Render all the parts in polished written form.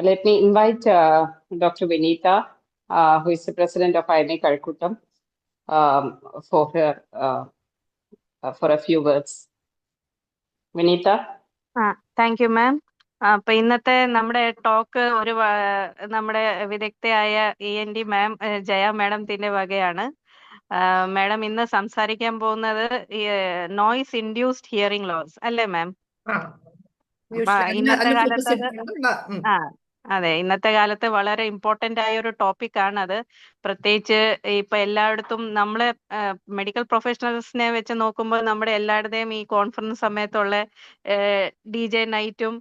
Let me invite Dr. Vinita, who is the president of IMA Kalkuttam, for her for a few words. Vinita? Thank you മാം. അപ്പൊ ഇന്നത്തെ നമ്മുടെ talk നമ്മുടെ വിദഗ്ധയായ ENT മാം ജയ മാഡത്തിന്റെ വകയാണ്. Madam ഇന്ന് സംസാരിക്കാൻ പോകുന്നത് നോയ്സ് ഇൻഡ്യൂസ്ഡ് ഹിയറിംഗ് ലോസ് അല്ലേ മാം? ഇന്നത്തെ കാലത്ത് ഇന്നത്തെ കാലത്ത് വളരെ ഇമ്പോർട്ടന്റ് ആയ ഒരു ടോപ്പിക് ആണത്. പ്രത്യേകിച്ച് ഇപ്പൊ എല്ലായിടത്തും നമ്മളെ മെഡിക്കൽ പ്രൊഫഷണൽസിനെ വെച്ച് നോക്കുമ്പോൾ നമ്മുടെ എല്ലായിടത്തെയും ഈ കോൺഫറൻസ് സമയത്തുള്ള DJ നൈറ്റും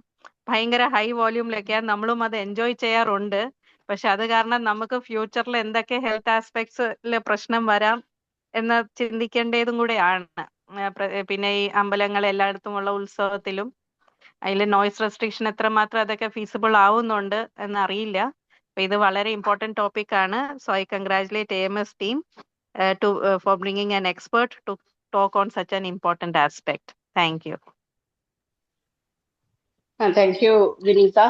ഭയങ്കര ഹൈ വോല്യൂമിലൊക്കെയാണ്. നമ്മളും അത് എൻജോയ് ചെയ്യാറുണ്ട്. പക്ഷെ അത് കാരണം നമുക്ക് ഫ്യൂച്ചറിൽ എന്തൊക്കെ ഹെൽത്ത് ആസ്പെക്ട്സിൽ പ്രശ്നം വരാം എന്ന് ചിന്തിക്കേണ്ടതും കൂടെയാണ്. പിന്നെ ഈ അമ്പലങ്ങൾ എല്ലായിടത്തുമുള്ള ഉത്സവത്തിലും അതിൽ നോയ്സ് റെസ്ട്രിക്ഷൻ എത്രമാത്രം അതൊക്കെ ഫീസിബിൾ ആവുന്നുണ്ട് എന്ന് അറിയില്ല. അപ്പൊ ഇത് വളരെ ഇമ്പോർട്ടന്റ് ടോപ്പിക് ആണ്. So I congratulate AMS team for bringing an expert to talk on such an important aspect. Thank you. Thank you Vineetha.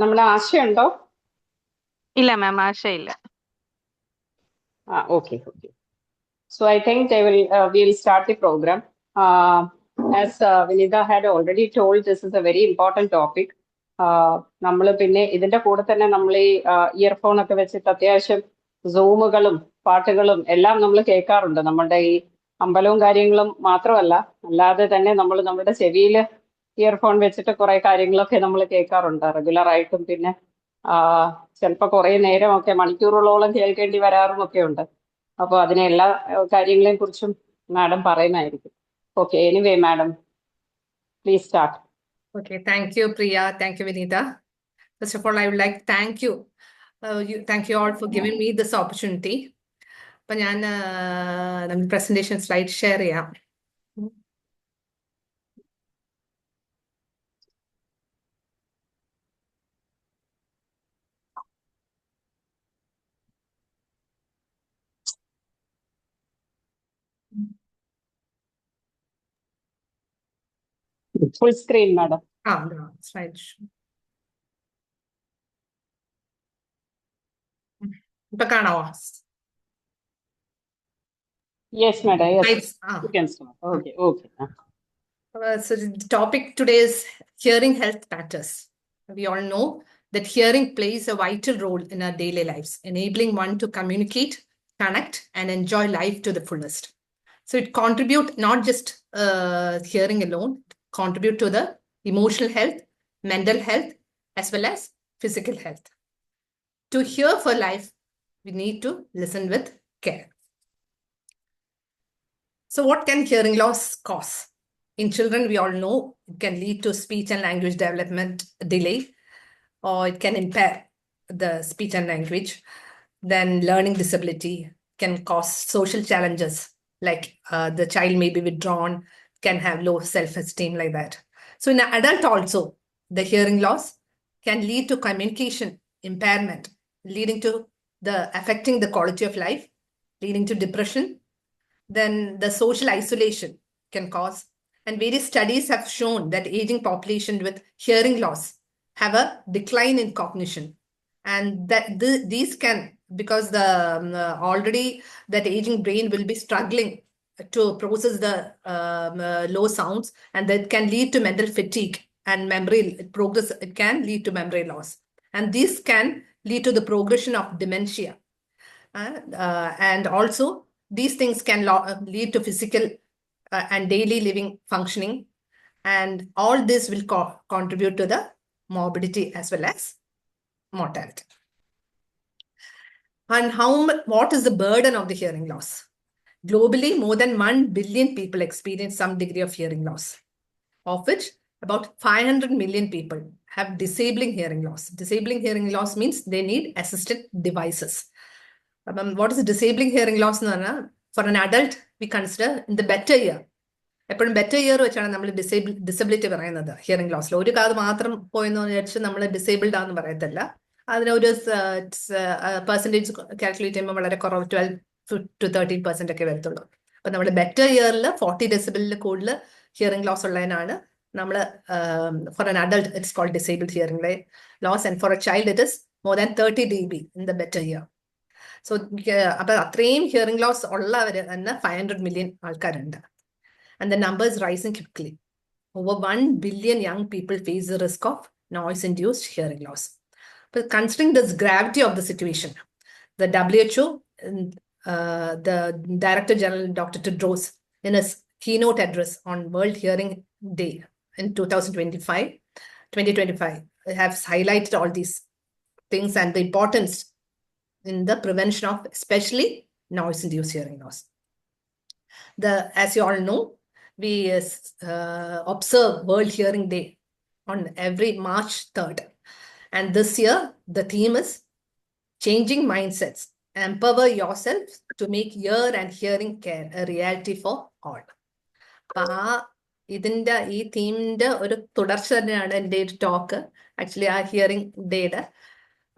നമ്മുടെ ആശയുണ്ടോ? ഇല്ല മാം, ആശയില്ല. Okay. So I think we'll start the program. As Vinita had already told, this is a very important topic. നമ്മൾ പിന്നെ ഇതിന്റെ കൂടെ തന്നെ നമ്മൾ ഈ ഇയർഫോൺ ഒക്കെ വെച്ചിട്ട് അത്യാവശ്യം സൂമുകളും പാട്ടുകളും എല്ലാം നമ്മൾ കേൾക്കാറുണ്ട്. നമ്മുടെ ഈ അമ്പലവും കാര്യങ്ങളും മാത്രമല്ല, അല്ലാതെ തന്നെ നമ്മൾ നമ്മുടെ ചെവിയിൽ ഇയർഫോൺ വെച്ചിട്ട് കുറെ കാര്യങ്ങളൊക്കെ നമ്മൾ കേൾക്കാറുണ്ട് റെഗുലർ ആയിട്ടും. പിന്നെ ചിലപ്പോൾ കുറെ നേരമൊക്കെ മണിക്കൂറുകളോളം കേൾക്കേണ്ടി വരാറും ഒക്കെ ഉണ്ട്. അപ്പോൾ അതിനെ എല്ലാ കാര്യങ്ങളെയും കുറിച്ചും മാഡം പറയുന്നതായിരിക്കും. Okay, anyway madam please start. Okay, thank you, Priya. Thank you, Vinita. First of all, I would like to thank you. Thank you all for giving me this opportunity. അപ്പം ഞാൻ നമ്മുടെ പ്രസന്റേഷൻ സ്ലൈഡ് ഷെയർ ചെയ്യാം. Full screen madam. Slide ഇപ്പൊ കാണാവോ? Yes, madam. Yes. You can start. Okay. So the topic today is hearing health matters. We all know that hearing plays a vital role in our daily lives, enabling one to communicate, connect, and enjoy life to the fullest. So it contributes not just hearing alone, contribute to the emotional health, mental health, as well as physical health. To hear for life, we need to listen with care. So what can hearing loss cause? In children, we all know it can lead to speech and language development delay, or it can impair the speech and language. Then learning disability can cause social challenges, like the child may be withdrawn, can have low self-esteem, like that. So in an adult also, the hearing loss can lead to communication impairment, leading to affecting the quality of life, leading to depression. Then the social isolation can cause, and various studies have shown that aging population with hearing loss have a decline in cognition. And that these can, because the already that aging brain will be struggling to process the low sounds, and that can lead to mental fatigue and memory progress. It can lead to memory loss, and this can lead to the progression of dementia. And also these things can lead to physical and daily living functioning, and all this will contribute to the morbidity as well as mortality. And what is the burden of the hearing loss? Globally, more than 1 billion people experience some degree of hearing loss, of which about 500 million people have disabling hearing loss. Disabling hearing loss means they need assisted devices. What is disabling hearing loss? For an adult, we consider in the better year. എപ്പോഴും better year വെച്ചാണ് നമ്മൾ disability പറയുന്നത് hearing ലോസിൽ. ഒരു കാത് മാത്രം പോയെന്ന് വിചാരിച്ച് നമ്മൾ ഡിസേബിൾഡ് ആണെന്ന് പറയത്തില്ല. അതിനൊരു പെർസെൻറ്റേജ് കാൽക്കുലേറ്റ് ചെയ്യുമ്പോൾ വളരെ കുറവ് 12 to 13% ഒക്കെ വരത്തുള്ളൂ. അപ്പം നമ്മൾ ബെറ്റർ ഇയറിൽ 40 ഡെസിബിളിൽ കൂടുതൽ ഹിയറിംഗ് ലോസ് ഉള്ളതിനാണ് For an adult, it's called disabled hearing loss, and for a child, it is more than 30 dB in the better year. So, അത്രയും hearing loss ഉള്ളവർ തന്നെ 500 million ആൾക്കാരുണ്ട്. And the number is rising quickly. Over 1 billion young people face the risk of noise-induced hearing loss. But considering this gravity of the situation, the WHO, the Director General, Dr. Tedros, in his keynote address on World Hearing Day in 2025, have highlighted all these things and the importance in the prevention of especially noise-induced hearing loss. As you all know, we observe World Hearing Day on every March 3rd. And this year, the theme is changing mindsets. Empower yourself to make ear and hearing care a reality for all. ഈ തീമിന്റെ ഒരു തുടർച്ച തന്നെയാണ് എൻ്റെ ഒരു talk, actually ആ hearing ഡേയുടെ.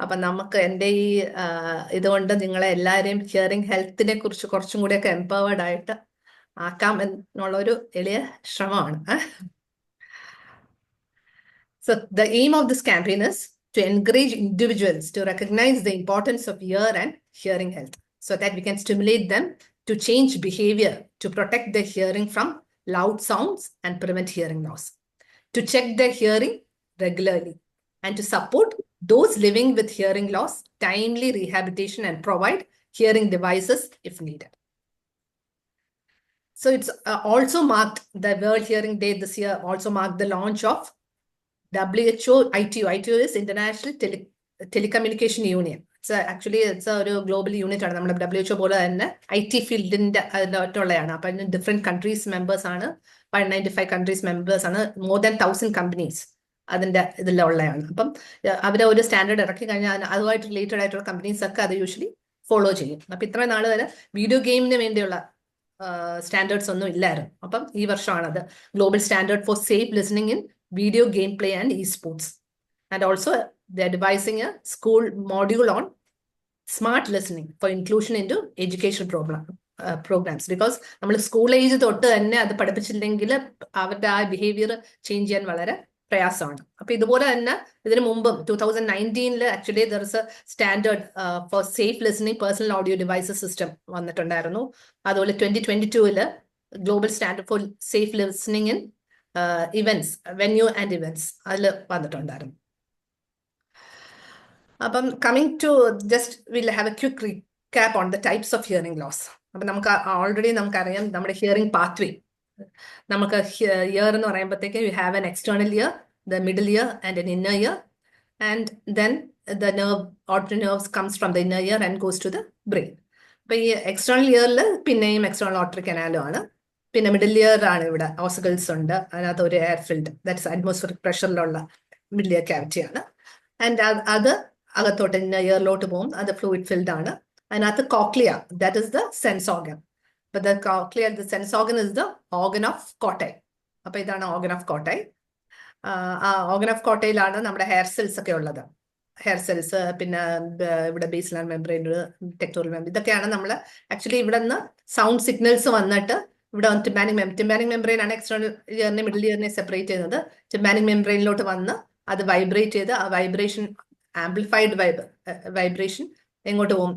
അപ്പൊ നമുക്ക് എൻ്റെ ഈ ഇതുകൊണ്ട് നിങ്ങളെ എല്ലാവരെയും ഹിയറിംഗ് ഹെൽത്തിനെ കുറിച്ച് കുറച്ചും കൂടിയൊക്കെ എംപവേർഡ് ആയിട്ട് ആക്കാം എന്നുള്ള ഒരു എളിയ ശ്രമമാണ്. So the aim of this campaign is to encourage individuals to recognize the importance of ear and hearing health so that we can stimulate them to change behavior to protect their hearing from loud sounds and prevent hearing loss, to check their hearing regularly, and to support those living with hearing loss, timely rehabilitation, and provide hearing devices if needed. So it's also marked, the World Hearing Day this year also marked the launch of WHO ITU. ITU is International Telecommunication Union. It's a global unit. WHO പോലെ തന്നെ IT ഫീൽഡിന്റെ അതിലോട്ടുള്ളതാണ്. അപ്പം different countries members ആണ്. 195 countries members ആണ്. More than 1000 companies അതിന്റെ ഇതിലുള്ളതാണ്. അപ്പം അവരെ ഒരു സ്റ്റാൻഡേർഡ് ഇറക്കി കഴിഞ്ഞാൽ അതുമായിട്ട് റിലേറ്റഡ് ആയിട്ടുള്ള കമ്പനീസ് ഒക്കെ അത് യൂഷ്വലി ഫോളോ ചെയ്യും. അപ്പൊ ഇത്രയും നാൾ വരെ വീഡിയോ ഗെയിമിന് വേണ്ടിയുള്ള സ്റ്റാൻഡേർഡ്സ് ഒന്നും ഇല്ലായിരുന്നു. അപ്പം ഈ വർഷമാണത് global standard for safe listening in video gameplay and esports. And also they're devising a school module on smart listening for inclusion into education programs, because നമ്മൾ സ്കൂൾ ഏജ് തൊട്ട് തന്നെ അത് പഠിപ്പിച്ചില്ലെങ്കിൽ അവരുടെ ആ ബിഹേവിയർ ചേഞ്ച് ചെയ്യാൻ വളരെ പ്രയാസമാണ്. അപ്പൊ ഇതുപോലെ തന്നെ ഇതിനു മുമ്പും 2019 actually there is a standard for safe listening personal audio devices system വന്നിട്ടുണ്ടായിരുന്നു. അതുപോലെ 2022 global standard for safe listening in events, venue and events അതിൽ വന്നിട്ടുണ്ടായിരുന്നു. അപ്പം coming to just will have a quick recap on the types of hearing loss. അപ്പം നമുക്ക് already നമുക്കറിയാം നമ്മുടെ hearing pathway. നമുക്ക് ഇയർ എന്ന് പറയുമ്പോഴത്തേക്ക് you have an external ear, the middle ear and an inner ear, and then the nerve auditory nerves comes from the inner ear and goes to the brain. അപ്പൊ ഈ external ഇയറിൽ പിന്നെയും external auditory കനാലും ആണ്. പിന്നെ middle year ആണ്, ഇവിടെ ossicles ഉണ്ട്, അതിനകത്ത് ഒരു എയർ ഫിൽഡ്, ദാറ്റ്സ് അറ്റ്മോസ്ഫിയറിക് പ്രഷറിലുള്ള മിഡിൽ ഇയർ ക്യാവിറ്റി ആണ്. ആൻഡ് അത് അകത്തോട്ട് ഇയറിലോട്ട് പോകും, അത് ഫ്ലൂയിഡ് ഫിൽഡ് ആണ്. അതിനകത്ത് cochlea, that is the sense organ. അപ്പൊ the cochlea, the sense organ is the organ of Corti. അപ്പൊ ഇതാണ് ഓർഗൻ ഓഫ് കോട്ടൈ. ആ ഓർഗൻ ഓഫ് കോട്ടയിലാണ് നമ്മുടെ ഹെയർ സെൽസ് ഒക്കെ ഉള്ളത്. ഹെയർ സെൽസ്, പിന്നെ ഇവിടെ ബേസ്ലൈൻ മെംബ്രെയിൻ, ടെക്ടോറിയൽ മെംബ്രെയിൻ, ഇതൊക്കെയാണ് നമ്മൾ ആക്ച്വലി ഇവിടെ നിന്ന് സൗണ്ട് സിഗ്നൽസ് വന്നിട്ട് ഇവിടെ ടിമ്പാനിക് മെംബ്രെയിൻ ആണ് എക്സ്റ്റേണൽ ഇയറിനെ മിഡിൽ ഇയറിനെ സെപ്പറേറ്റ് ചെയ്യുന്നത്. ടിമ്പാനിക് മെംബ്രെയിനിലോട്ട് വന്ന് അത് വൈബ്രേറ്റ് ചെയ്ത് ആ വൈബ്രേഷൻ, ആംപ്ലിഫൈഡ് വൈബ്രേഷൻ എങ്ങോട്ട് പോകും?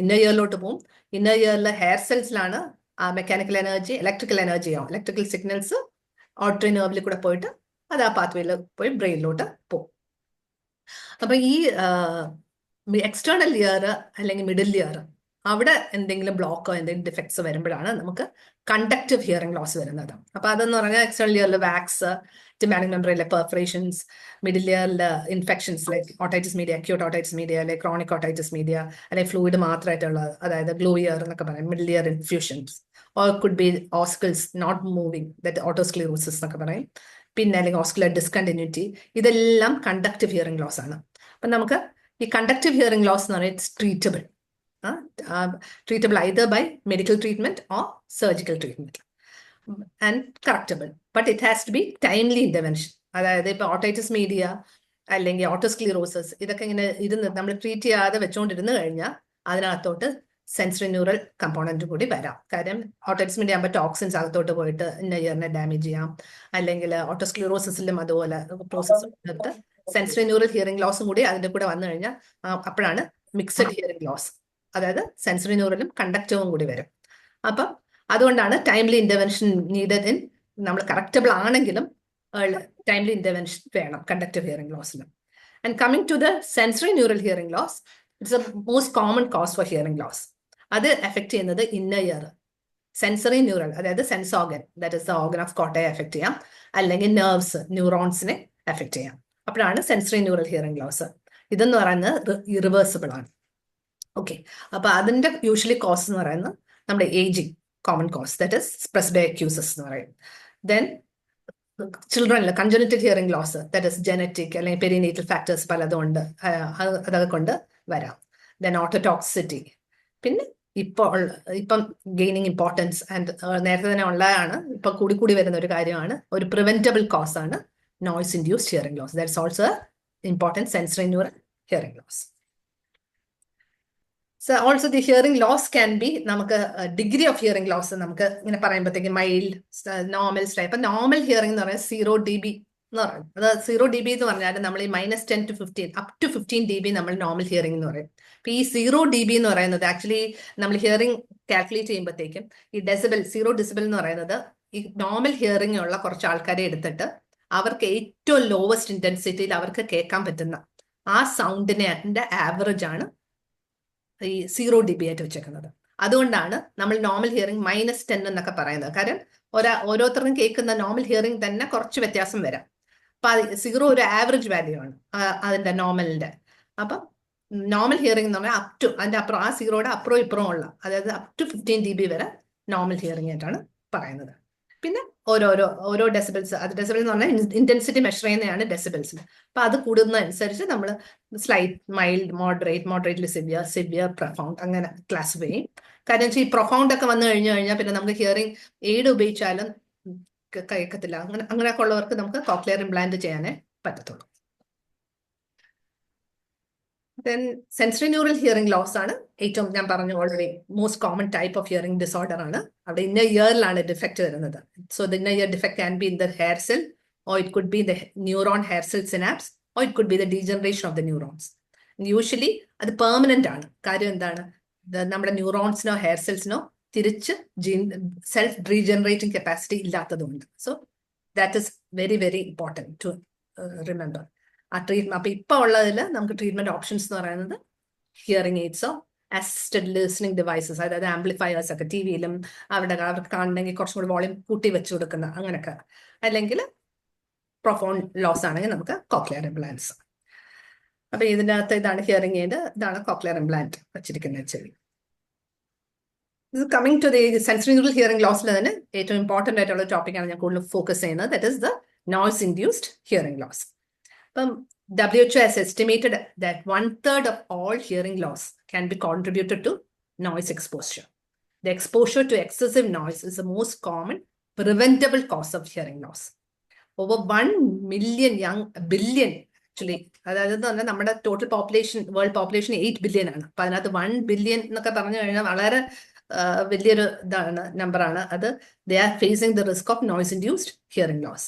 ഇന്നർ ഇയറിലോട്ട് പോകും. ഇന്നർ ഇയറിലെ ഹെയർ സെൽസിലാണ് ആ മെക്കാനിക്കൽ എനർജി, ഇലക്ട്രിക്കൽ എനർജി ആവും. ഇലക്ട്രിക്കൽ സിഗ്നൽസ് ഓഡിറ്ററി നെർവിൽ കൂടെ പോയിട്ട് അത് ആ പാത്വേയിൽ പോയി ബ്രെയിനിലോട്ട് പോകും. അപ്പൊ ഈ എക്സ്റ്റേണൽ ഇയർ അല്ലെങ്കിൽ മിഡിൽ ഇയർ അവിടെ എന്തെങ്കിലും ബ്ലോക്കോ എന്തെങ്കിലും ഡിഫക്ട്സ് വരുമ്പോഴാണ് നമുക്ക് കണ്ടക്റ്റീവ് ഹിയറിംഗ് ലോസ് വരുന്നത്. അപ്പൊ അതെന്ന് പറഞ്ഞാൽ എക്സ്റ്റേണൽ ഇയറിൽ വാക്സ്, ടിമ്പാനിക് മെംബ്രെയിനിലെ പെർഫറേഷൻസ്, മിഡിൽ ഇയറിൽ infections like otitis media, acute otitis media, അല്ലെങ്കിൽ ക്രോണിക് ഓട്ടൈറ്റിസ് മീഡിയ, അല്ലെങ്കിൽ ഫ്ലൂയിഡ് മാത്രമായിട്ടുള്ളത്, അതായത് ഗ്ലൂ ഇയർ എന്നൊക്കെ പറയും, middle ear infusions, or could be ossicles not moving, that otosclerosis എന്നൊക്കെ പറയും. പിന്നെ അല്ലെങ്കിൽ ഓസ്കുലർ ഡിസ്കണ്ടിന്യൂറ്റി, ഇതെല്ലാം കണ്ടക്റ്റീവ് ഹിയറിംഗ് ലോസ് ആണ്. അപ്പൊ നമുക്ക് ഈ കണ്ടക്റ്റീവ് ഹിയറിംഗ് ലോസ് എന്ന് പറയുന്നത് it's treatable. Treatable either by medical treatment or surgical treatment and correctable, but it has to be timely intervention. അതായത് ഇപ്പൊ ഓട്ടൈറ്റിസ് മീഡിയ അല്ലെങ്കിൽ ഓട്ടോസ്ക്ലീറോസിസ് ഇതൊക്കെ ഇങ്ങനെ ഇരുന്ന് നമ്മൾ ട്രീറ്റ് ചെയ്യാതെ വെച്ചുകൊണ്ടിരുന്നു കഴിഞ്ഞാൽ അതിനകത്തോട്ട് സെൻസറി ന്യൂറൽ കമ്പോണന്റ് കൂടി വരാം. കാര്യം ഓട്ടിസം മീഡിയ ആകുമ്പോൾ ടോക്സിൻസ് അകത്തോട്ട് പോയിട്ട് ഇന്ന ഇയറിനെ ഡാമേജ് ചെയ്യാം, അല്ലെങ്കിൽ ഓട്ടോസ്ക്ലിറോസിസിലും അതുപോലെ പ്രോസസ് എടുത്ത് സെൻസറി ന്യൂറൽ ഹിയറിംഗ് ലോസും കൂടി അതിന്റെ കൂടെ വന്നു കഴിഞ്ഞാൽ അപ്പോഴാണ് മിക്സഡ് ഹിയറിംഗ് ലോസ്, അതായത് സെൻസറി ന്യൂറലും കണ്ടക്റ്റീവും കൂടി വരും. അപ്പം അതുകൊണ്ടാണ് ടൈംലി ഇന്റർവെൻഷൻ നീഡഡ് ഇൻ, നമ്മൾ കറക്റ്റബിൾ ആണെങ്കിലും ടൈംലി ഇന്റർവെൻഷൻ വേണം കണ്ടക്റ്റീവ് ഹിയറിംഗ് ലോസിലും. And coming to the sensory neural hearing loss, it's a most common cause for hearing loss. അത് എഫക്ട് ചെയ്യുന്നത് ഇന്നർ ഇയർ, സെൻസറി ന്യൂറൽ, അതായത് sense organ, that is the organ of കോട്ടയെ effect ചെയ്യാം, അല്ലെങ്കിൽ nerves, ന്യൂറോൺസിനെ effect ചെയ്യാം. അപ്പോഴാണ് sensory neural hearing loss. ഇതെന്ന് പറയുന്നത് ഇറിവേഴ്സിബിൾ ആണ്. ഓക്കെ, അപ്പൊ അതിന്റെ യൂഷ്വലി കോസ് എന്ന് പറയുന്നത് നമ്മുടെ ageing, common cause, that is presbycusis എന്ന് പറയും. ദെൻ ചിൽഡ്രനിൽ congenital hearing loss, that is genetic അല്ലെങ്കിൽ പെരിനേറ്റൽ ഫാക്ടേഴ്സ് പലതും ഉണ്ട്, അതൊക്കെ കൊണ്ട് വരാം. ദെൻ ഓട്ടോടോക്സിറ്റി, പിന്നെ ഇപ്പം ഗെയിനിങ് ഇമ്പോർട്ടൻസ് ആൻഡ് നേരത്തെ തന്നെ ഉള്ളതാണ്, ഇപ്പൊ കൂടി വരുന്ന ഒരു കാര്യമാണ്, ഒരു പ്രിവെന്റബിൾ കോസ് ആണ് noise induced hearing loss. That's also important sensory neural hearing loss. So also the hearing loss can be, നമുക്ക് ഡിഗ്രി ഓഫ് ഹിയറിംഗ് ലോസ് നമുക്ക് ഇങ്ങനെ പറയുമ്പോഴത്തേക്ക് മൈൽഡ്, നോർമൽ, ഇപ്പൊ നോർമൽ ഹിയറിംഗ് എന്ന് പറയുന്നത് 0 dB എന്ന് പറയും. അത് 0 dB എന്ന് പറഞ്ഞാൽ നമ്മൾ ഈ -10 to 15 up to 15 dB നമ്മൾ നോർമൽ ഹിയറിംഗ് എന്ന് പറയും. അപ്പൊ ഈ 0 dB എന്ന് പറയുന്നത് ആക്ച്വലി നമ്മൾ ഹിയറിംഗ് കാൽക്കുലേറ്റ് ചെയ്യുമ്പോഴത്തേക്കും ഈ ഡെസിബൽ, 0 decibel എന്ന് പറയുന്നത് ഈ നോർമൽ ഹിയറിംഗ് ഉള്ള കുറച്ച് ആൾക്കാരെ എടുത്തിട്ട് അവർക്ക് ഏറ്റവും ലോവസ്റ്റ് ഇന്റൻസിറ്റിയിൽ അവർക്ക് കേൾക്കാൻ പറ്റുന്ന ആ സൗണ്ടിന്റെ ആവറേജ് ആണ് ഈ 0 dB ആയിട്ട് വെച്ചേക്കുന്നത്. അതുകൊണ്ടാണ് നമ്മൾ നോർമൽ ഹിയറിംഗ് -10 എന്നൊക്കെ പറയുന്നത്. കാരണം ഓരോരുത്തർക്കും കേൾക്കുന്ന നോർമൽ ഹിയറിംഗ് തന്നെ കുറച്ച് വ്യത്യാസം വരാം. അപ്പൊ 0 ഒരു ആവറേജ് വാല്യൂ ആണ് അതിന്റെ നോർമലിന്റെ. അപ്പം നോർമൽ ഹിയറിംഗ് എന്ന് പറഞ്ഞാൽ അപ് ടു, അതിന്റെ അപ്പുറം, ആ 0യുടെ അപ്പുറം ഇപ്പുറം ഉള്ള, അതായത് അപ് ടു 15 dB വരെ നോർമൽ ഹിയറിംഗ് ആയിട്ടാണ് പറയുന്നത്. പിന്നെ ഓരോ ഡെസിബിൾസ്, അത് ഡെസിബിൾ എന്ന് പറഞ്ഞാൽ ഇന്റൻസിറ്റി മെഷർ ചെയ്യുന്നതാണ് ഡെസിബിൾസിൽ. അപ്പൊ അത് കൂടുന്നതനുസരിച്ച് നമ്മൾ slight, mild, moderately severe, profound അങ്ങനെ ക്ലാസിഫൈ ചെയ്യും. കാരണം വെച്ചാൽ ഈ പ്രൊഫൗണ്ട് ഒക്കെ വന്നു കഴിഞ്ഞാൽ പിന്നെ നമുക്ക് ഹിയറിംഗ് എയ്ഡ് ഉപയോഗിച്ചാലും കേൾക്കത്തില്ല. അങ്ങനെയൊക്കെ ഉള്ളവർക്ക് നമുക്ക് കോക്ലിയർ ഇംപ്ലാന്റ് ചെയ്യാനേ പറ്റത്തുള്ളൂ. Then sensory neural hearing loss ആണ് ഏറ്റവും, ഞാൻ പറഞ്ഞു already, most common type of hearing disorder ആണ്. അവിടെ ഇന്നർ ഇയറിലാണ് ഡിഫക്റ്റ് വരുന്നത്. So the inner ear defect can be in the hair cell, or it could be the neuron hair cell synapse, or it could be the degeneration of the neurons. Usually അത് permanent ആണ്. കാര്യം എന്താണ്, നമ്മുടെ ന്യൂറോൺസിനോ hair സെൽസിനോ തിരിച്ച് self regenerating capacity ഇല്ലാത്തതുകൊണ്ട്. So that is very very important to remember. ആ ട്രീറ്റ്മെന്റ്, അപ്പൊ ഇപ്പൊ ഉള്ളതിൽ നമുക്ക് ട്രീറ്റ്മെന്റ് ഓപ്ഷൻസ് എന്ന് പറയുന്നത് ഹിയറിംഗ് എയ്ഡ്സോ അസിസ്റ്റഡ് ലിസണിംഗ് ഡിവൈസസ്, അതായത് ആംപ്ലിഫയേഴ്സ് ഒക്കെ ടിവിയിലും അവർക്ക് കാണണമെങ്കിൽ കുറച്ചും കൂടി വോളിയം കൂട്ടി വെച്ചു കൊടുക്കുന്ന അങ്ങനെയൊക്കെ, അല്ലെങ്കിൽ പ്രൊഫൗണ്ട് ലോസ് ആണെങ്കിൽ നമുക്ക് കോക്ലിയർ ഇംപ്ലാന്റ്സ്. അപ്പൊ ഇതിനകത്ത് ഇതാണ് ഹിയറിംഗ് എയ്ഡ്, ഇതാണ് കോക്ലിയർ ഇംപ്ലാന്റ് വെച്ചിരിക്കുന്ന ചെവി. ഇത് coming to the sensory neural hearing ലോസിൽ തന്നെ ഏറ്റവും ഇമ്പോർട്ടന്റ് ആയിട്ടുള്ള ടോപ്പിക്കാണ് ഞാൻ കൂടുതൽ ഫോക്കസ് ചെയ്യുന്നത്. That is the noise induced hearing loss. WHO has estimated that 1/3 of all hearing loss can be contributed to noise exposure. The exposure to excessive noise is the most common preventable cause of hearing loss. Over 1 billion actually, അതായത് നമ്മുടെ total population, world population 8 billion ആണ്. അപ്പൊ അതിനകത്ത് 1 billion എന്നൊക്കെ പറഞ്ഞു കഴിഞ്ഞാൽ വളരെ വലിയൊരു ഇതാണ്, നമ്പറാണ് അത്. They are facing the risk of noise induced hearing loss.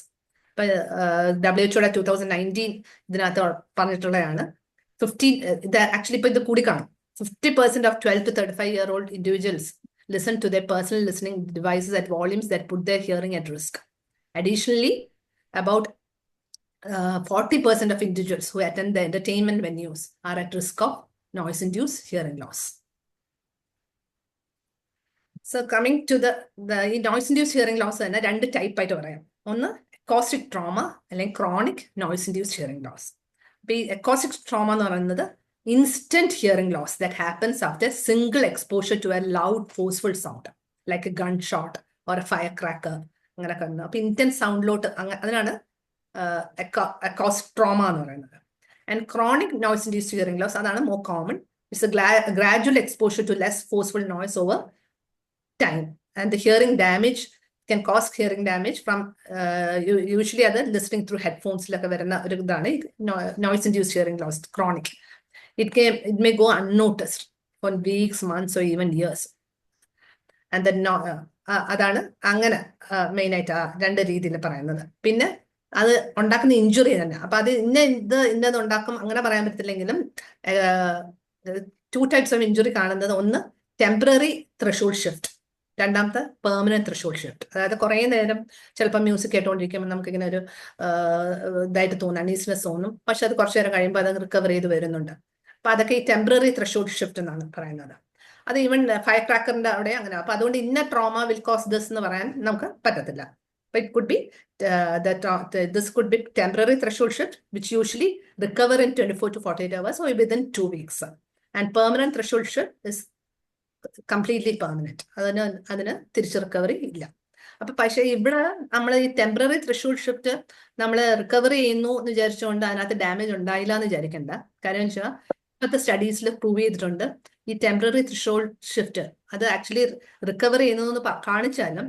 WHO 2019 ഇതിനകത്ത് പറഞ്ഞിട്ടുള്ളതാണ് 15, ഇത് ആക്ച്വലി ഇപ്പൊ ഇത് കൂടി കാണും. 50% of 12 to 35-year-old individuals listen to their personal listening devices at volumes that put their hearing at risk. Additionally, about 40% of individuals who attend the entertainment venues are at risk of noise-induced hearing loss. So coming to the noise-induced hearing loss തന്നെ രണ്ട് type ആയിട്ട് പറയാം. ഒന്ന് acoustic trauma അല്ലെങ്കിൽ chronic noise-induced hearing loss. അപ്പൊ ഈ acoustic trauma എന്ന് പറയുന്നത് instant hearing loss that happens after single exposure to a loud, forceful sound, like a gunshot or a firecracker. അങ്ങനെയൊക്കെ ഉണ്ട്. അപ്പൊ intense സൗണ്ടിലോട്ട് അതിനാണ് acoustic trauma എന്ന് പറയുന്നത്. And chronic noise-induced hearing loss, അതാണ് more common. It's a gradual exposure to less forceful noise over time. And the hearing damage can cause hearing damage from usually other listening through headphones like noise induced hearing loss, chronic. It may go unnoticed. for weeks, months, or even years. And then അതാണ് അങ്ങനെ main ആയിട്ട് ആ രണ്ട് രീതിയിൽ പറയുന്നത്. പിന്നെ അത് ഉണ്ടാക്കുന്ന ഇഞ്ചുറി തന്നെ. അപ്പൊ അത് ഇന്നത് ഉണ്ടാക്കും അങ്ങനെ പറയാൻ പറ്റില്ലെങ്കിലും 2 types of ഇഞ്ചുറി കാണുന്നത്. ഒന്ന് ടെമ്പററി ത്രെഷോൾഡ് ഷിഫ്റ്റ്, രണ്ടാമത്തെ പെർമനന്റ് ത്രെഷോൾഡ് ഷിഫ്റ്റ്. അതായത് കുറെ നേരം ചിലപ്പോൾ മ്യൂസിക് കേട്ടോണ്ടിരിക്കുമ്പോൾ നമുക്കിങ്ങനെ ഒരു ഇതായിട്ട് തോന്നും, അണീസ്നെസ് തോന്നും. പക്ഷെ അത് കുറച്ചു നേരം കഴിയുമ്പോൾ അത് റിക്കവർ ചെയ്ത് വരുന്നുണ്ട്. അപ്പൊ അതൊക്കെ ഈ ടെമ്പററി ത്രെഷോൾഡ് ഷിഫ്റ്റ് എന്നാണ് പറയുന്നത്. അത് ഈവൻ ഫയർ ക്രാക്കറിന്റെ അവിടെ അങ്ങനെ. അപ്പൊ അതുകൊണ്ട് ഇന്ന ട്രോമ വിൽ കോസ് ദിസ് എന്ന് പറയാൻ നമുക്ക് പറ്റത്തില്ല. But it could be this could be temporary threshold shift, which usually recover in 24 to 48 hours or within 2 weeks. And permanent threshold shift is completely permanent. അതിന് തിരിച്ച് റിക്കവറി ഇല്ല. അപ്പൊ പക്ഷേ ഇവിടെ നമ്മൾ ഈ ടെമ്പററി ത്രെഷോൾഡ് ഷിഫ്റ്റ് നമ്മൾ റിക്കവർ ചെയ്യുന്നു എന്ന് വിചാരിച്ചുകൊണ്ട് അതിനകത്ത് ഡാമേജ് ഉണ്ടായില്ല എന്ന് വിചാരിക്കണ്ട. കാര്യം വെച്ചാൽ ഇപ്പോഴത്തെ സ്റ്റഡീസിൽ പ്രൂവ് ചെയ്തിട്ടുണ്ട് ഈ ടെമ്പററി ത്രെഷോൾഡ് ഷിഫ്റ്റ് അത് ആക്ച്വലി റിക്കവർ ചെയ്യുന്നു കാണിച്ചാലും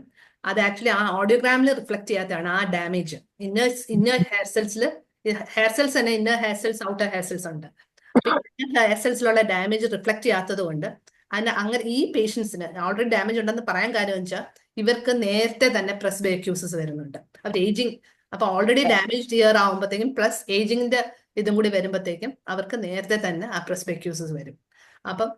അത് ആക്ച്വലി ആ ഓഡിയോഗ്രാമിൽ റിഫ്ലക്ട് ചെയ്യാത്തതാണ് ആ ഡാമേജ്. ഇന്നർ ഹെയർ സെൽസ് തന്നെ inner hair cells, outer hair cells ഉണ്ട്. ഹെയർ സെൽസിലുള്ള ഡാമേജ് റിഫ്ലക്ട് ചെയ്യാത്തത് കൊണ്ട് അങ്ങനെ ഈ പേഷ്യൻസിന് ഓൾറെഡി ഡാമേജ് ഉണ്ടെന്ന് പറയാൻ കാര്യം വെച്ചാൽ ഇവർക്ക് നേരത്തെ തന്നെ പ്രസ്ബിക്യൂസിസ് വരുന്നുണ്ട്. അത് ഏജിങ്, അപ്പൊ ഓൾറെഡി ഡാമേജ് ഇയർ ആകുമ്പോഴത്തേക്കും പ്ലസ് ഏജിങ്ങിന്റെ ഇതും കൂടി വരുമ്പോഴത്തേക്കും അവർക്ക് നേരത്തെ തന്നെ ആ പ്രസ്ബിക്യൂസിസ് വരും. അപ്പം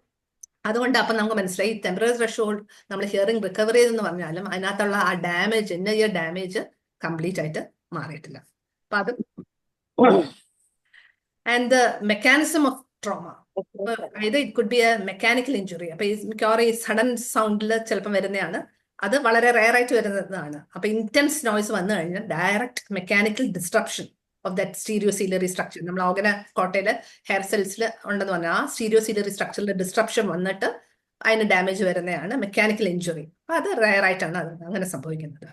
അതുകൊണ്ട് അപ്പം നമുക്ക് മനസ്സിലായി ടെമ്പററി ത്രെഷോൾഡ് നമ്മൾ ഹിയറിംഗ് റിക്കവർ ചെയ്തെന്ന് പറഞ്ഞാലും അതിനകത്തുള്ള ആ ഡാമേജ് ഇയർ ഡാമേജ് കംപ്ലീറ്റ് ആയിട്ട് മാറിയിട്ടില്ല. അപ്പൊ അത് and the mechanism of trauma, അതായത് it could be a mechanical injury. അപ്പൊ ഈ മിക്കവാറും ഈ സഡൻ സൗണ്ടിൽ ചിലപ്പം വരുന്നതാണ്. അത് വളരെ റെയർ ആയിട്ട് വരുന്നതാണ്. അപ്പൊ ഇന്റൻസ് നോയ്സ് വന്നു കഴിഞ്ഞാൽ direct mechanical disruption of that stereociliary structure, നമ്മൾ ഓർഗന കോട്ടയില് ഹെയർ സെൽസിൽ ഉണ്ടെന്ന് പറഞ്ഞാൽ ആ സ്റ്റീരിയോസീലറി സ്ട്രക്ചറിൽ ഡിസ്ട്രപ്ഷൻ വന്നിട്ട് അതിന് ഡാമേജ് വരുന്നതാണ് മെക്കാനിക്കൽ ഇഞ്ചുറി. അപ്പൊ അത് റെയർ ആയിട്ടാണ് അത് അങ്ങനെ സംഭവിക്കുന്നത്.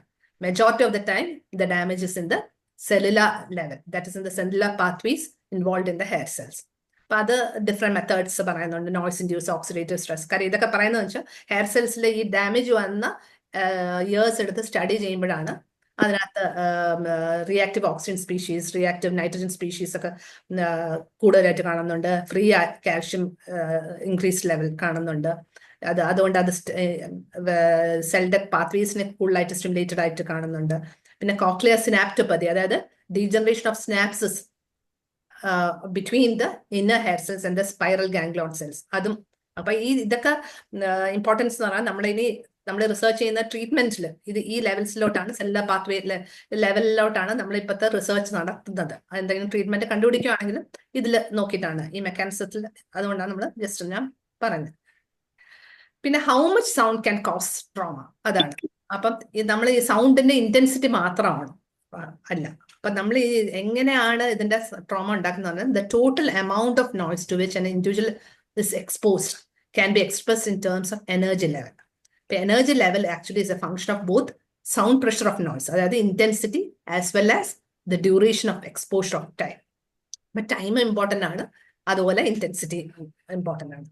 Majority of the time the damage is in the cellular level, that is in the cellular pathways involve in the hair cells. അപ്പൊ അത് ഡിഫറെന്റ് മെത്തേഡ്സ് പറയുന്നുണ്ട്. Noise induce oxidative stress. കാര്യം ഇതൊക്കെ പറയുന്നത് വെച്ചാൽ ഹെയർ സെൽസിൽ ഈ ഡാമേജ് വന്ന ഇയേഴ്സ് എടുത്ത് സ്റ്റഡി ചെയ്യുമ്പോഴാണ് അതിനകത്ത് reactive oxygen species, reactive nitrogen species ഒക്കെ കൂടുതലായിട്ട് കാണുന്നുണ്ട്. ഫ്രീ കാൽഷ്യം ഇൻക്രീസ് ലെവൽ കാണുന്നുണ്ട്. അതുകൊണ്ട് അത് സെൽ ഡെത്ത് പാത്വേസിനെ കൂടുതലായിട്ട് സ്റ്റിമുലേറ്റഡ് ആയിട്ട് കാണുന്നുണ്ട്. പിന്നെ കോക്ലിയർ സിനാപ്റ്റോപ്പതി, അതായത് degeneration of synapses between the inner hair cells and the spiral ganglion cells. അതും അപ്പൊ ഇതൊക്കെ ഇമ്പോർട്ടൻസ് എന്ന് പറഞ്ഞാൽ നമ്മൾ റിസർച്ച് ചെയ്യുന്ന ട്രീറ്റ്മെന്റിൽ ഈ ലെവൽസിലോട്ടാണ്, സെല്ലുലാർ പാത്വേ ലെവലിലോട്ടാണ് നമ്മൾ ഇപ്പോഴത്തെ റിസർച്ച് നടത്തുന്നത്. എന്തെങ്കിലും ട്രീറ്റ്മെന്റ് കണ്ടുപിടിക്കുകയാണെങ്കിലും ഇതിൽ നോക്കിയിട്ടാണ് ഈ മെക്കാനിസത്തിൽ. അതുകൊണ്ടാണ് നമ്മൾ ജസ്റ്റ് ഞാൻ പറഞ്ഞത്. പിന്നെ how much sound can cos trauma, അതാണ്. അപ്പം നമ്മൾ ഈ സൗണ്ടിന്റെ ഇന്റൻസിറ്റി മാത്രമാണ് അല്ല. അപ്പൊ നമ്മൾ ഈ എങ്ങനെയാണ് ഇതിന്റെ ട്രോമ ഉണ്ടാക്കുന്നത്? The total amount of noise to which an individual is exposed can be expressed in terms of energy level. Energy level actually is a function of both sound pressure of noise, അതായത് intensity as well as the duration of exposure of time. അപ്പൊ time important ആണ്, അതുപോലെ intensity important ആണ്.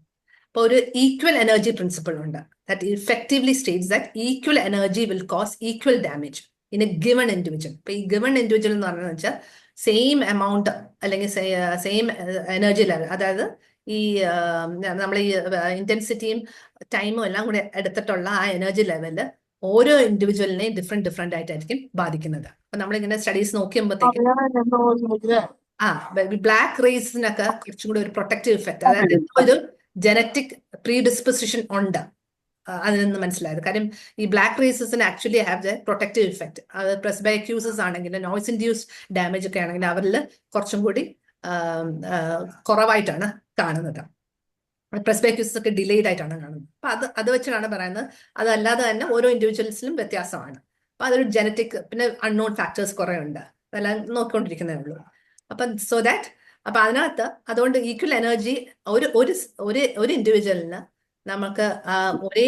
അപ്പോൾ ഒരു equal energy principle ഉണ്ട് that effectively states that equal energy will cause equal damage in A given individual. ഇപ്പൊ ഈ given individual എന്ന് പറഞ്ഞതെന്ന് വെച്ചാൽ സെയിം എമൗണ്ട് അല്ലെങ്കിൽ സെയിം എനർജി ലെവൽ, അതായത് ഈ നമ്മൾ ഈ ഇന്റൻസിറ്റിയും ടൈമും എല്ലാം കൂടെ എടുത്തിട്ടുള്ള ആ എനർജി ലെവല് ഓരോ ഇൻഡിവിജ്വലിനെയും ഡിഫറെന്റ് ആയിട്ടായിരിക്കും ബാധിക്കുന്നത്. അപ്പൊ നമ്മളിങ്ങനെ സ്റ്റഡീസ് നോക്കിയുമ്പോഴത്തേക്കും ബ്ലാക്ക് റേസിനൊക്കെ കുറച്ചും കൂടി ഒരു പ്രൊട്ടക്റ്റീവ് ഇഫക്റ്റ്, അതായത് ഒരു ജനറ്റിക് പ്രീഡിസ്പൊസിഷൻ ഉണ്ട് അതിൽ നിന്ന് മനസ്സിലായത്. കാര്യം ഈ ബ്ലാക്ക് റേസസിന് actually have the protective effect. അത് പ്രസ്ബൈക്യൂസസ് ആണെങ്കിൽ, നോയ്സ് ഇൻഡ്യൂസ്ഡ് ഡാമേജ് ഒക്കെ ആണെങ്കിൽ അവരിൽ കുറച്ചും കൂടി കുറവായിട്ടാണ് കാണുന്നത്. പ്രസ്ബൈക്യൂസസ് ഒക്കെ ഡിലേഡ് ആയിട്ടാണ് കാണുന്നത്. അപ്പൊ അത് വെച്ചാണ് പറയുന്നത്. അതല്ലാതെ തന്നെ ഓരോ ഇൻഡിവിജ്വൽസിലും വ്യത്യാസമാണ്. അപ്പൊ അതൊരു ജനറ്റിക്, പിന്നെ അൺനോൺ ഫാക്ടേഴ്സ് കുറെ ഉണ്ട്, അതെല്ലാം നോക്കിക്കൊണ്ടിരിക്കുന്നേ ഉള്ളൂ. അപ്പൊ സോ ദാറ്റ് അപ്പൊ അതിനകത്ത് അതുകൊണ്ട് ഈക്വൽ എനർജി ഒരു ഇൻഡിവിജ്വലിന് നമുക്ക് ഒരേ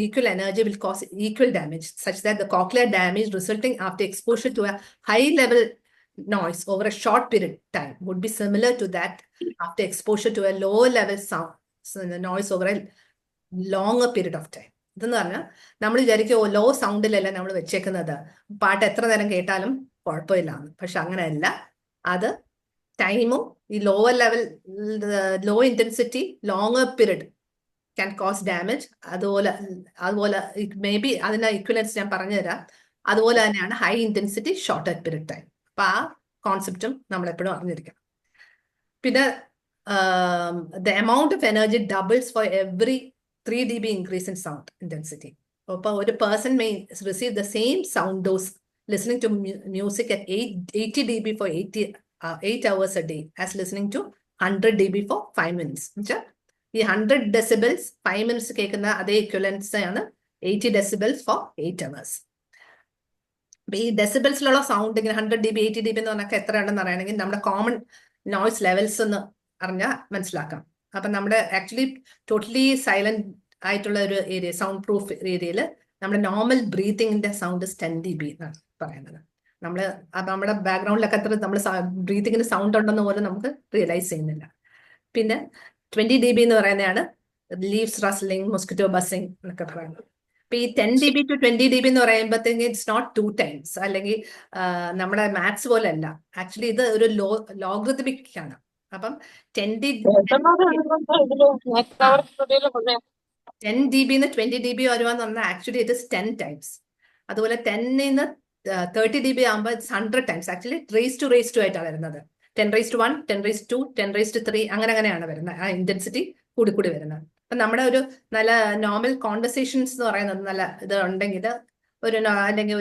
equal energy will cause equal damage such that the cochlear damage resulting after exposure to a high level noise over a short period of time would be similar to that after exposure to a low level noise over a longer period of time. ഇതെന്ന് പറഞ്ഞാൽ നമ്മൾ വിചാരിക്കും law സൗണ്ടിലല്ല നമ്മൾ വെച്ചേക്കുന്നത്, പാട്ട് എത്ര നേരം കേട്ടാലും കുഴപ്പമില്ലാന്ന്. പക്ഷെ അങ്ങനെയല്ല. അത് ടൈമും ഈ lower level low intensity longer period can cause damage. അതുപോലെ മേ ബി അതിന്റെ ഇക്വലൻസ് ഞാൻ പറഞ്ഞുതരാം. അതുപോലെ തന്നെയാണ് high intensity short period time. അപ്പൊ ആ കോൺസെപ്റ്റും നമ്മൾ എപ്പോഴും അറിഞ്ഞിരിക്കണം. പിന്നെ the amount of energy doubles for every 3 dB increase in sound intensity. അപ്പോൾ ഒരു person may receive the same sound dose listening to music at 80 dB for 8 hours a day as listening to 100 dB for 5 minutes. ഈ 100 decibels 5 minutes കേൾക്കുന്ന അതേ ഇക്വലൻസ് ആണ് 80 decibels for 8 hours. അപ്പൊ ഈ ഡെസിബിൾസിലുള്ള sound ഇങ്ങനെ 100 dB 80 dB എന്ന് പറഞ്ഞാൽ എത്ര ഉണ്ടെന്ന് അറിയണമെങ്കിൽ നമ്മുടെ കോമൺ നോയ്സ് ലെവൽസ് ഒന്ന് അറിഞ്ഞാൽ മനസ്സിലാക്കാം. അപ്പൊ നമ്മുടെ ആക്ച്വലി ടോട്ടലി സൈലന്റ് ആയിട്ടുള്ള ഒരു ഏരിയ, സൗണ്ട് പ്രൂഫ് ഏരിയയിൽ നമ്മുടെ നോർമൽ ബ്രീത്തിങ്ങിന്റെ സൗണ്ട് 10 dB എന്നാണ് പറയുന്നത്. നമ്മുടെ ബാക്ക്ഗ്രൗണ്ടിലൊക്കെ അത്ര നമ്മൾ ബ്രീത്തിങ്ങിന് സൗണ്ട് ഉണ്ടെന്ന് പോലും നമുക്ക് റിയലൈസ് ചെയ്യുന്നില്ല. പിന്നെ 20 dB എന്ന് പറയുന്നതാണ് ലീവ്സ് റസ്ലിംഗ്, മൊസ്കിറ്റോ ബസിംഗ് എന്നൊക്കെ പറയുന്നത്. അപ്പൊ ഈ 10 dB to 20 dB എന്ന് പറയുമ്പോഴത്തേക്ക് ഇറ്റ്സ് നോട്ട് 2 times, അല്ലെങ്കിൽ നമ്മുടെ മാത്സ് പോലെ അല്ല. ആക്ച്വലി ഇത് ഒരു ലോഗറിതമിക് ആണ്. അപ്പം 10 dB 20 dB വരുവാന്ന് പറഞ്ഞാൽ ആക്ച്വലി ഇറ്റ് ഇസ് 10 times. അതുപോലെ 10 30 dB ആകുമ്പോൾ it's 100 times. Actually raise to ആയിട്ടാണ് വരുന്നത്. 10⁻⁴, 10⁻², 10⁻³ അങ്ങനെയാണ് വരുന്നത്. ആ ഇന്റൻസിറ്റി കൂടി വരുന്നത്. അപ്പൊ നമ്മുടെ ഒരു നല്ല നോർമൽ കോൺവെർസേഷൻസ് എന്ന് പറയുന്നത് നല്ല ഇത് ഉണ്ടെങ്കിൽ അല്ലെങ്കിൽ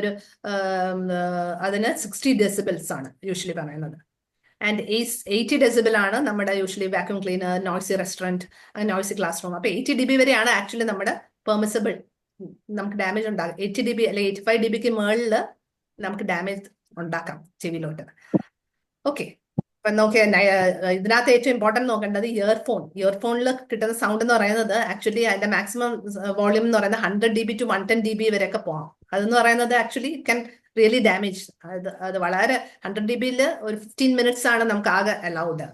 അതിന് 60 decibels ആണ് യൂഷ്വലി പറയുന്നത്. ആൻഡ് 80 decibel ആണ് നമ്മുടെ usually vacuum cleaner, noisy restaurant, noisy class room. അപ്പൊ 80 dB വരെയാണ് ആക്ച്വലി നമ്മുടെ പെർമിസിബിൾ. നമുക്ക് ഡാമേജ് ഉണ്ടാകും 80 dB അല്ലെങ്കിൽ 85 dBക്ക് മുകളിൽ നമുക്ക് ഡാമേജ് ഉണ്ടാക്കാം ചെവിയിലോട്ട്. ഓക്കെ, അപ്പൊ നോക്കിയാൽ ഇതിനകത്ത് ഏറ്റവും ഇമ്പോർട്ടൻറ്റ് നോക്കേണ്ടത് ഇയർഫോണിൽ കിട്ടുന്ന സൗണ്ട് എന്ന് പറയുന്നത് ആക്ച്വലി അതിന്റെ മാക്സിമം വോളിയം എന്ന് പറയുന്നത് 100 dB to 110 dB വരെയൊക്കെ പോകാം. അതെന്ന് പറയുന്നത് ആക്ച്വലി ക്യാൻ റിയലി ഡാമേജ്. അത് വളരെ 100 dBയിൽ ഒരു 15 minutes ആണ് നമുക്ക് ആകെ അലൗഡ്.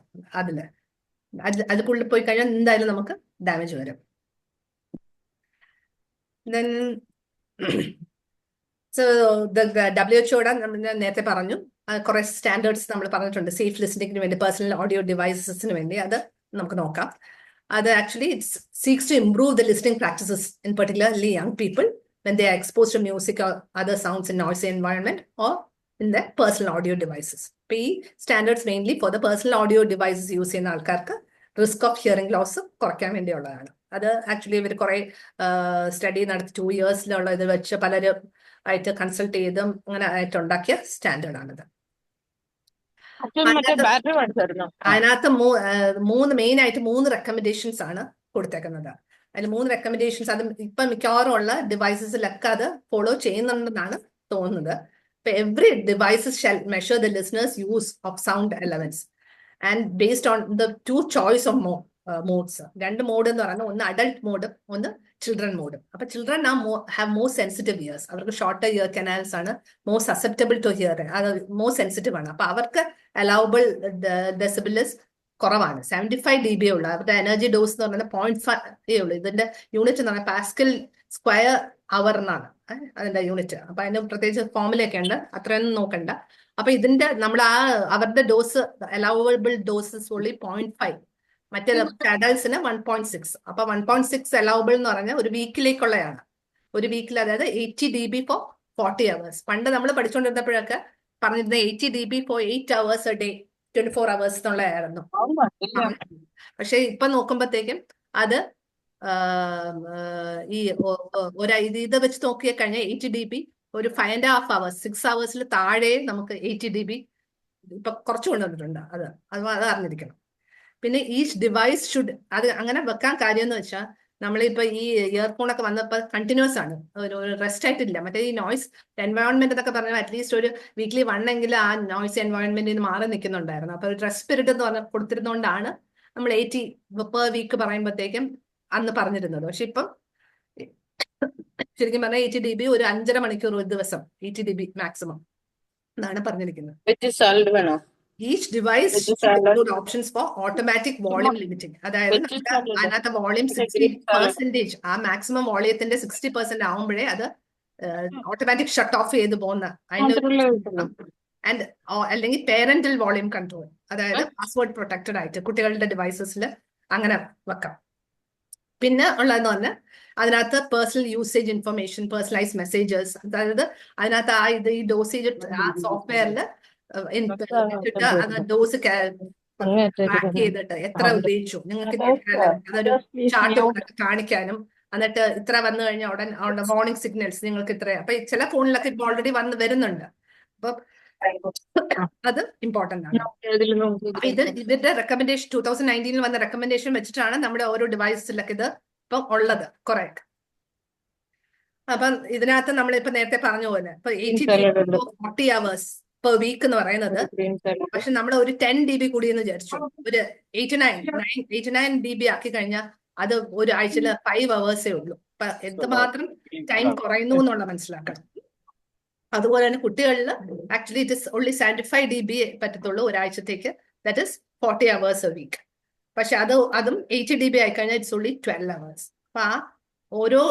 അതുക്കുള്ളിൽ പോയി കഴിഞ്ഞാൽ എന്തായാലും നമുക്ക് ഡാമേജ് വരും. Then so the WHO നേരത്തെ പറഞ്ഞു കുറെ സ്റ്റാൻഡേർഡ്സ് നമ്മൾ പറഞ്ഞിട്ടുണ്ട് സേഫ് ലിസണിങ്ങിന് വേണ്ടി, പേഴ്സണൽ ഓഡിയോ ഡിവൈസസിന് വേണ്ടി. അത് നമുക്ക് നോക്കാം. അത് actually it's seeks to improve the listening practices in particularly young people when they are exposed to music or other sounds in noisy environment or in their personal audio devices. P standards mainly for the personal audio devices use ചെയ്യുന്ന ആൾക്കാർക്ക് risk of hearing loss കുറയ്ക്കാൻ വേണ്ടിയുള്ളതാണ്. അത് actually ഇവർ കുറെ study നടത്തി 2 yearsലുള്ള ഇത് വെച്ച് പലരും ആയിട്ട് കൺസൾട്ട് ചെയ്തും അങ്ങനെ ആയിട്ടുണ്ടാക്കിയ സ്റ്റാൻഡേർഡാണിത്. അതിനകത്ത് മെയിൻ ആയിട്ട് 3 റെക്കമെൻഡേഷൻസ് ആണ് കൊടുത്തേക്കുന്നത്. അതിൽ 3 റെക്കമെൻഡേഷൻസ് അത് ഇപ്പം മിക്കവാറും ഉള്ള ഡിവൈസസിലൊക്കെ അത് ഫോളോ ചെയ്യുന്നുണ്ടെന്നാണ് തോന്നുന്നത്. ഇപ്പൊ every devices shall measure the listeners use of sound elements and based on the 2 choice of modes. 2 mode എന്ന് പറയുന്നത് ഒന്ന് അഡൾട്ട് മോഡും ഒന്ന് ചിൽഡ്രൻ മോഡും. അപ്പൊ children have more sensitive ears. അവർക്ക് ഷോർട്ടർ ഇയർ കനാൽസ് ആണ്, മോർ സസെപ്റ്റബിൾ ടു ഹിയർ, അത് മോർ സെൻസിറ്റീവ് ആണ്. അപ്പൊ അവർക്ക് അലൗബിൾ ഡെസിബിൾസ് കുറവാണ്. 75 dB ഉള്ളു. അവരുടെ എനർജി ഡോസ് എന്ന് പറയുന്നത് 0.5 ഉള്ളു. ഇതിന്റെ യൂണിറ്റ് എന്ന് പറഞ്ഞാൽ പാസ്കൽ സ്ക്വയർ അവർ എന്നാണ് അതിന്റെ യൂണിറ്റ്. അപ്പൊ അതിന് പ്രത്യേകിച്ച് ഫോമുലയൊക്കെ ഉണ്ട്, അത്രയൊന്നും നോക്കണ്ട. അപ്പൊ ഇതിന്റെ നമ്മൾ അവരുടെ ഡോസ് അലൗവബിൾ ഡോസസ് ഉള്ളി 0.5, മറ്റേ അഡൽട്സിന് 1.6. അപ്പൊ 1.6 അലൗബിൾ എന്ന് പറഞ്ഞാൽ ഒരു വീക്കിലേക്കുള്ളതാണ്. ഒരു വീക്കിൽ, അതായത് 80 dB for 40 hours. പണ്ട് നമ്മൾ പഠിച്ചുകൊണ്ടിരുന്നപ്പോഴൊക്കെ പറഞ്ഞിരുന്ന 80 dB for 8 hours a day, 24 hours എന്നുള്ളതായിരുന്നു. പക്ഷെ ഇപ്പൊ നോക്കുമ്പോഴത്തേക്കും അത് ഈ ഇത് വെച്ച് നോക്കിയ കഴിഞ്ഞാൽ 80 dB ഒരു 5.5 hours 6 hours താഴെ നമുക്ക് 80 dB ഇപ്പൊ കുറച്ച് കൊണ്ടുവന്നിട്ടുണ്ട്. അത് അറിഞ്ഞിരിക്കണം. പിന്നെ ഈച്ച് ഡിവൈസ് ഷുഡ്, അത് അങ്ങനെ വെക്കാൻ കാര്യം എന്ന് വെച്ചാൽ നമ്മളിപ്പോ ഈ ഇയർഫോണൊക്കെ വന്നപ്പോൾ കണ്ടിന്യൂസ് ആണ്, ഒരു റെസ്റ്റ് ആയിട്ടില്ല. മറ്റേ ഈ നോയ്സ് എൻവയോൺമെന്റ് എന്നൊക്കെ പറഞ്ഞാൽ അറ്റ്ലീസ്റ്റ് ഒരു വീക്ക്ലി 1 എങ്കിലും ആ നോയ്സ് എൻവയോൺമെന്റിൽ നിന്ന് മാറി നിൽക്കുന്നുണ്ടായിരുന്നു. അപ്പൊ റെസ്റ്റ് പീരീഡ് എന്ന് പറഞ്ഞാൽ കൊടുത്തിരുന്നോണ്ടാണ് നമ്മൾ 80 per week പറയുമ്പോഴത്തേക്കും അന്ന് പറഞ്ഞിരുന്നത്. പക്ഷെ ഇപ്പം ശരിക്കും പറഞ്ഞാൽ 80 dB ഒരു 5.5 മണിക്കൂർ ഒരു ദിവസം 80 dB മാക്സിമം എന്നാണ് പറഞ്ഞിരിക്കുന്നത്. Each device should include options for automatic volume limiting. അതായത് അതിനകത്ത് വോളിയം 60%, ആ മാക്സിമം വോളിയത്തിന്റെ 60% ആവുമ്പോഴേ അത് ഓട്ടോമാറ്റിക് ഷട്ട് ഓഫ് ചെയ്ത് പോകുന്ന അല്ലെങ്കിൽ പേരന്റൽ വോളിയം കൺട്രോൾ, അതായത് പാസ്വേഡ് പ്രൊട്ടക്റ്റഡ് ആയിട്ട് കുട്ടികളുടെ ഡിവൈസസിൽ അങ്ങനെ വെക്കാം. പിന്നെ ഉള്ളതെന്ന് പറഞ്ഞാൽ അതിനകത്ത് personal usage information, personalise messages, അതായത് അതിനകത്ത് ഈ ഡോസേജ് ആ സോഫ്റ്റ്വെയറിൽ ഇട്ടിട്ട് അത് ഡോസ് ട്രാക്ക് ചെയ്തിട്ട് എത്ര ഉപയോഗിച്ചു, നിങ്ങൾക്ക് അതൊരു ചാർട്ട് പോലൊക്കെ കാണിക്കാനും, എന്നിട്ട് ഇത്ര വന്നു കഴിഞ്ഞാൽ ഉടൻ വാർണിംഗ് സിഗ്നൽസ് നിങ്ങൾക്ക് ഇത്ര. അപ്പൊ ചില ഫോണിലൊക്കെ ഇപ്പൊ ഓൾറെഡി വരുന്നുണ്ട്. അപ്പൊ അത് ഇമ്പോർട്ടന്റ് ആണ്. അപ്പൊ ഇതിന്റെ റെക്കമെൻഡേഷൻ 2019 വന്ന റെക്കമെൻഡേഷൻ വെച്ചിട്ടാണ് നമ്മുടെ ഓരോ ഡിവൈസിലൊക്കെ ഇത് ഇപ്പം ഉള്ളത് കുറെ. അപ്പം ഇതിനകത്ത് നമ്മളിപ്പോ നേരത്തെ പറഞ്ഞ പോലെ ഇപ്പൊ 40 hours പെർ വീക്ക് എന്ന് പറയുന്നത്, പക്ഷെ നമ്മൾ ഒരു 10 dB കൂടിയെന്ന് വിചാരിച്ചു, ഒരു 89 dB ആക്കി കഴിഞ്ഞാൽ അത് ഒരു ആഴ്ചയിൽ 5 hours ഉള്ളൂ. അപ്പൊ എന്തുമാത്രം ടൈം കുറയുന്നു എന്നുള്ള മനസ്സിലാക്കണം. അതുപോലെ തന്നെ കുട്ടികളിൽ actually it is only 75 dB പറ്റത്തുള്ളൂ ഒരാഴ്ചത്തേക്ക്, that is 40 hours a week. പക്ഷെ അതും 80 dB ആയി കഴിഞ്ഞാൽ ഇറ്റ്സ് ഓൺലി 12 hours. അപ്പൊ ആ ഓരോ